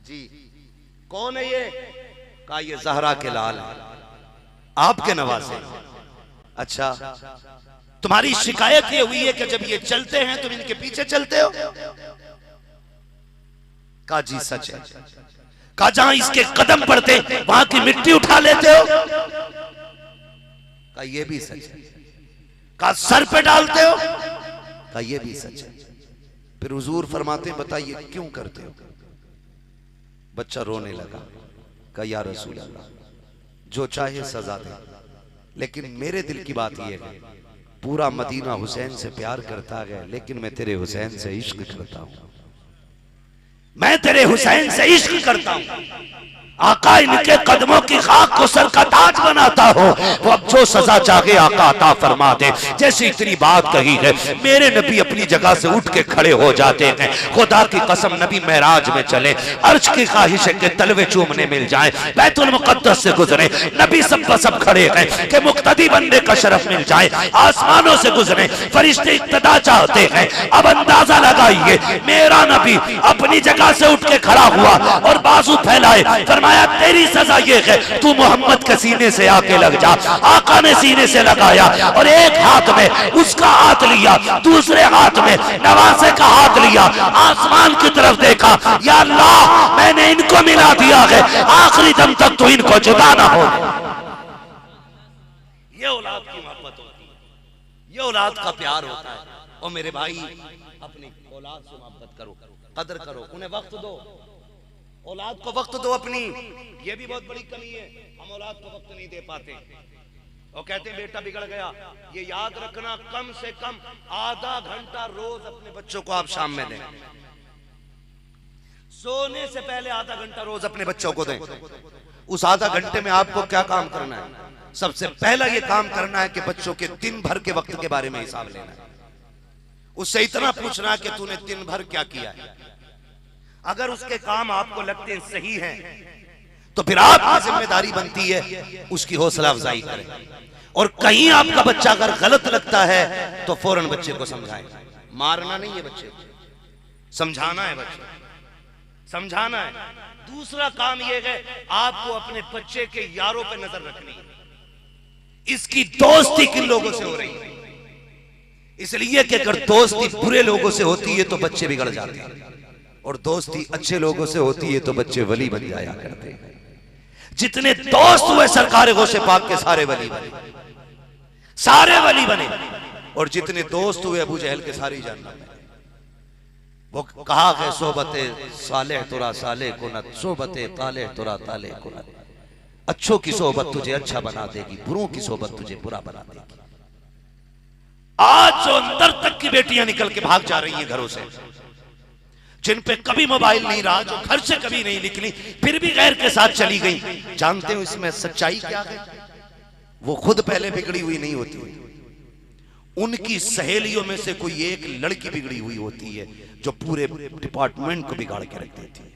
जी। कौन है ये? कहा ये ज़हरा के लाल है, आपके नवासे। अच्छा, तुम्हारी शिकायत ये हुई है कि जब ये चलते हैं तुम इनके पीछे चलते हो? कहा जी सच है। कहा जहां इसके कदम पड़ते वहां की मिट्टी उठा लेते हो? कहा ये भी सच है। कहा सर पे डालते हो? कहा ये भी सच है। फिर हुजूर फरमाते बताइए क्यों करते हो? बच्चा रोने लगा। कहा या रसूल अल्लाह, जो चाहे सजा दे, लेकिन मेरे दिल की बात यह है, पूरा मदीना हुसैन से प्यार करता है, लेकिन मैं तेरे हुसैन से इश्क करता हूं, मैं तेरे हुसैन से इश्क करता हूं। आका इनके कदमों की खाक को सर का ताज बनाता हो, वो अब जो सजा चाहे आका अता फरमा दे। जैसे इतनी बात कही है, मेरे नबी अपनी जगह से उठ के खड़े हो जाते हैं। खुदा की कसम, नबी महराज में चले, अर्श की ख्वाहिश है कि तलवे चूमने मिल जाए, बैतुल मुकद्दस से गुजरे, नबी सब खड़े हैं कि मुक्तदी बनने का शरफ मिल जाए, आसमानों से गुजरे, फरिश्ते इक्तदा चाहते हैं। अब अंदाजा लगाइए, मेरा नबी अपनी जगह से उठ के खड़ा हुआ और बाजू फैलाए, फरमाया तेरी सजा ये है, तू मोहम्मद के सीने से आके लग जा। आका ने सीने से लगाया और एक हाथ में उसका हाथ लिया, दूसरे हाथ में नवासे का हाथ लिया, आसमान की तरफ देखा, या अल्लाह मैंने इनको मिला दिया है, आखिरी दम तक तो इनको जुदा ना हो। ये औलाद की मोहब्बत होती है, ये औलाद का प्यार होता है। और मेरे भाई, अपनी औलाद से मोहब्बत करो, कदर करो, उन्हें वक्त दो, औलाद को वक्त दो अपनी। ये भी बहुत बड़ी कमी है, हम औलाद को वक्त नहीं दे पाते और कहते हैं बेटा बिगड़ गया। ये याद रखना, कम से कम आधा घंटा रोज अपने बच्चों को आप शाम में दें, सोने से पहले आधा घंटा रोज अपने बच्चों को दें। उस आधा घंटे में आपको क्या काम करना है? सबसे पहला ये काम करना है कि बच्चों के दिन भर के वक्त के बारे में हिसाब लेना है। उससे इतना पूछना है कि तूने दिन भर क्या किया है। अगर उसके काम आपको लगते हैं सही हैं, तो फिर आपकी जिम्मेदारी बनती है उसकी हौसला अफजाई करें। और कहीं आपका बच्चा अगर गलत लगता है तो फौरन बच्चे को समझाएं। मारना नहीं है बच्चे को, समझाना है बच्चे, समझाना है। दूसरा काम यह है, आपको अपने बच्चे के यारों पे नजर रखनी है, इसकी दोस्ती किन लोगों से हो रही है। इसलिए कि अगर दोस्ती बुरे लोगों से होती है तो बच्चे बिगड़ जाते हैं, और दोस्ती अच्छे लोगों से होती है तो बच्चे वली बन जाया करते हैं। जितने दोस्त हुए सरकार गौसे पाक के सारे वली बने, सारे वली बने, और जितने दोस्त हुए अबू जहल के सारी जहन्नम में। वो कहा है सोबते सालेह तुरा साले कुनत, सोबते ताले तुरा ताले कुनत। अच्छों की सोबत तुझे अच्छा बना देगी, बुरों की सोबत तुझे बुरा बना देगी। आज जो अंदर तक की बेटियां निकल के भाग जा रही हैं घरों से, जिन पे कभी मोबाइल नहीं रहा, जो घर से कभी नहीं निकली, फिर भी गैर के साथ चली गई, जानते हो इसमें सच्चाई क्या है? वो खुद पहले बिगड़ी हुई नहीं होती, उनकी सहेलियों में से कोई एक लड़की बिगड़ी हुई होती है जो पूरे डिपार्टमेंट को बिगाड़ के रख देती है।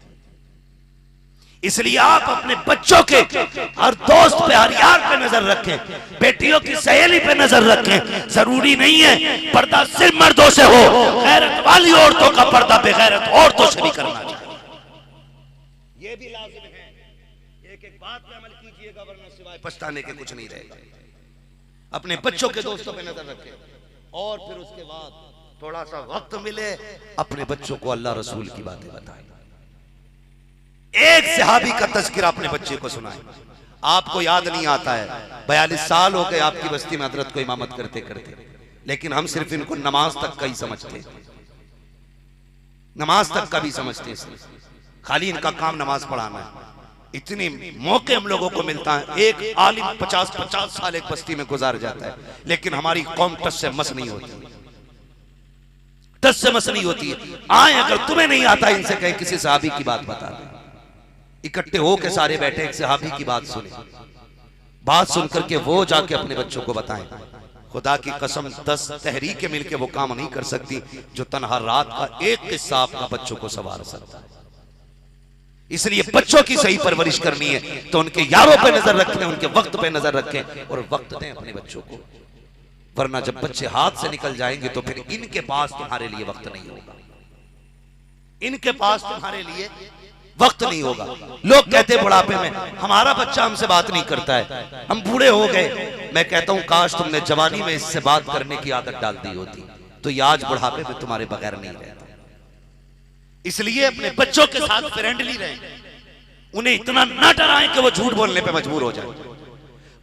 इसलिए आप अपने बच्चों के हर दोस्त पे, हर यार पे नजर रखें, बेटियों की सहेली पे नजर रखें। जरूरी नहीं है पर्दा सिर्फ मर्दों से हो, गैरत वाली औरतों का पर्दा बेगैरत औरतों से भी करना चाहिए, ये भी लाजिम है। एक एक बात पे अमल कीजिएगा, वरना सिवाय पछताने के कुछ नहीं रहेगा। अपने बच्चों के दोस्तों पे नजर रखें, और फिर उसके बाद थोड़ा सा वक्त मिले अपने बच्चों को अल्लाह रसूल की बातें बताएं। एक सहाबी का तज़किरा अपने बच्चे को सुनाएं। आपको याद नहीं आता है, 42 साल हो गए आपकी बस्ती में हजरत को इमामत करते करते, लेकिन हम सिर्फ इनको नमाज तक का ही समझते, नमाज तक का भी समझते हैं, खाली इनका काम नमाज पढ़ाना है। इतने मौके हम लोगों को मिलता है, एक आलिम 50-50 साल एक बस्ती में गुजार जाता है, लेकिन हमारी कौम टस से मस नहीं होती, टस से मस नहीं होती है। आए अगर तुम्हें नहीं आता इनसे कहें किसी सहाबी की बात बता दें। इकट्ठे हो के सारे बैठे एक सहाबी की बात सुने, बात सुन करके वो जाके अपने बच्चों को बताएं। खुदा की कसम 10 तहरीकें मिलके वो काम नहीं कर सकती जो तनहा रात का एक किस्सा आपका बच्चों को संवार सकता है। इसलिए बच्चों की सही परवरिश करनी है तो उनके यारों पे नजर रखें, उनके वक्त पे नजर रखें और वक्त दें अपने बच्चों को, वरना जब बच्चे हाथ से निकल जाएंगे तो फिर इनके पास तुम्हारे लिए वक्त नहीं होगा, इनके पास तुम्हारे लिए वक्त नहीं होगा। लोग कहते बुढ़ापे में हमारा बच्चा हमसे बात नहीं करता है, हम बूढ़े हो गए। मैं कहता हूं काश तुमने जवानी में इससे बात करने की आदत डाल दी होती तो ये आज बुढ़ापे में तुम्हारे बगैर नहीं रहता। इसलिए अपने बच्चों के साथ फ्रेंडली रहें, उन्हें इतना ना डराएं कि वो झूठ बोलने पे मजबूर हो जाए।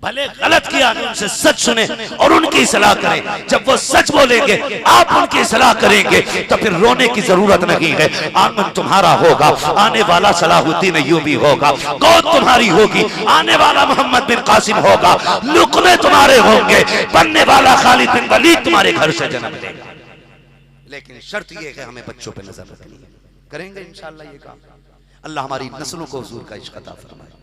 भले गलत किया तो उनसे सच सुने और उनकी सलाह करें। जब वो सच बोलेंगे आप उनकी सलाह करेंगे तो फिर रोने की जरूरत नहीं है। आंगन तुम्हारा होगा, आने वाला सलाहुद्दीन अय्यूबी होगा, गोद तुम्हारी होगी, आने वाला मोहम्मद बिन कासिम होगा, लुकमे तुम्हारे होंगे, बनने वाला खालिद बिन वलीद तुम्हारे घर से जन्म लेगा। लेकिन शर्त यह है हमें बच्चों पर नजर रखनी है। करेंगे इंशाअल्लाह ये काम। अल्लाह हमारी नस्लों को हुजूर का इश्क अता फरमाए,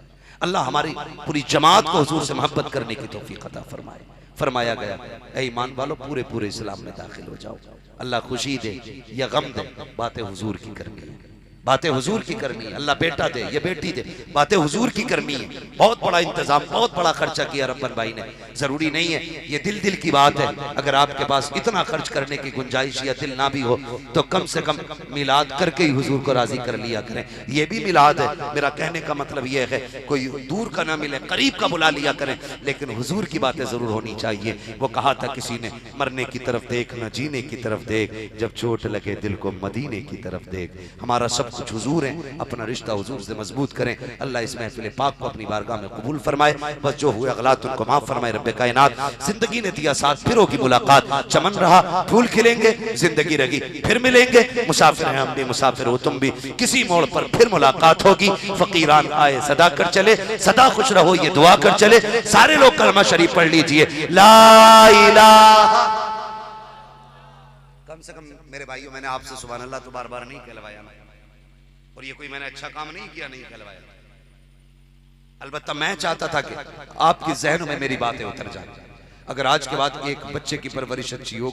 अल्लाह हमारी पूरी जमात को हुजूर से मोहब्बत करने की तौफीक अता फरमाए। फरमाया गया ऐ ईमान वालों पूरे पूरे इस्लाम में दाखिल हो जाओ। अल्लाह खुशी दे या गम दे, बातें हुजूर की करनी है, बातें हुजूर की करनी है। अल्लाह बेटा दे या बेटी दे, बातें हुजूर की करनी है। बहुत बड़ा इंतजाम, बहुत बड़ा खर्चा किया रब्बन भाई ने। जरूरी नहीं है, ये दिल की बात है। अगर आपके पास इतना खर्च करने की गुंजाइश या दिल ना भी हो तो कम से कम मिलाद करके ही हुजूर को राजी कर लिया करें। ये भी मिलाद है। मेरा कहने का मतलब ये है कोई दूर का ना मिले, करीब का बुला लिया करें, लेकिन हुजूर की बातें जरूर होनी चाहिए। वो कहा था किसी ने, मरने की तरफ देख न जीने की तरफ देख, जब चोट लगे दिल को मदीने की तरफ देख। हमारा सब कुछ हुजूर है, अपना रिश्ता हुजूर से मजबूत करें। अल्लाह इस महफिल पाक को अपनी बारगाह में कबूल फरमाए। बस जो हुए अगलात उनको माफ फरमाए। रब्बे कायनात जिंदगी ने दिया साथ, फिर होगी मुलाकात, चमन रहा फूल खिलेंगे, जिंदगी रही फिर मिलेंगे। मुसाफिर हैं हम भी, मुसाफिर हो तुम भी, किसी मोड़ पर फिर मुलाकात होगी। फकीरान आए सदा कर चले, सदा खुश रहो ये दुआ कर चले। सारे लोग कलमा शरीफ पढ़ लीजिए, ला इलाहा। कम से कम मेरे भाइयों मैंने आपसे सुभान अल्लाह तो बार बार नहीं कहलवाया, और ये कोई मैंने अच्छा काम नहीं किया, नहीं कहलवाया। अलबत्ता मैं चाहता था कि आपके जहनों में मेरी बातें उतर जाए। अगर आज के बाद एक बच्चे की परवरिश अच्छी हो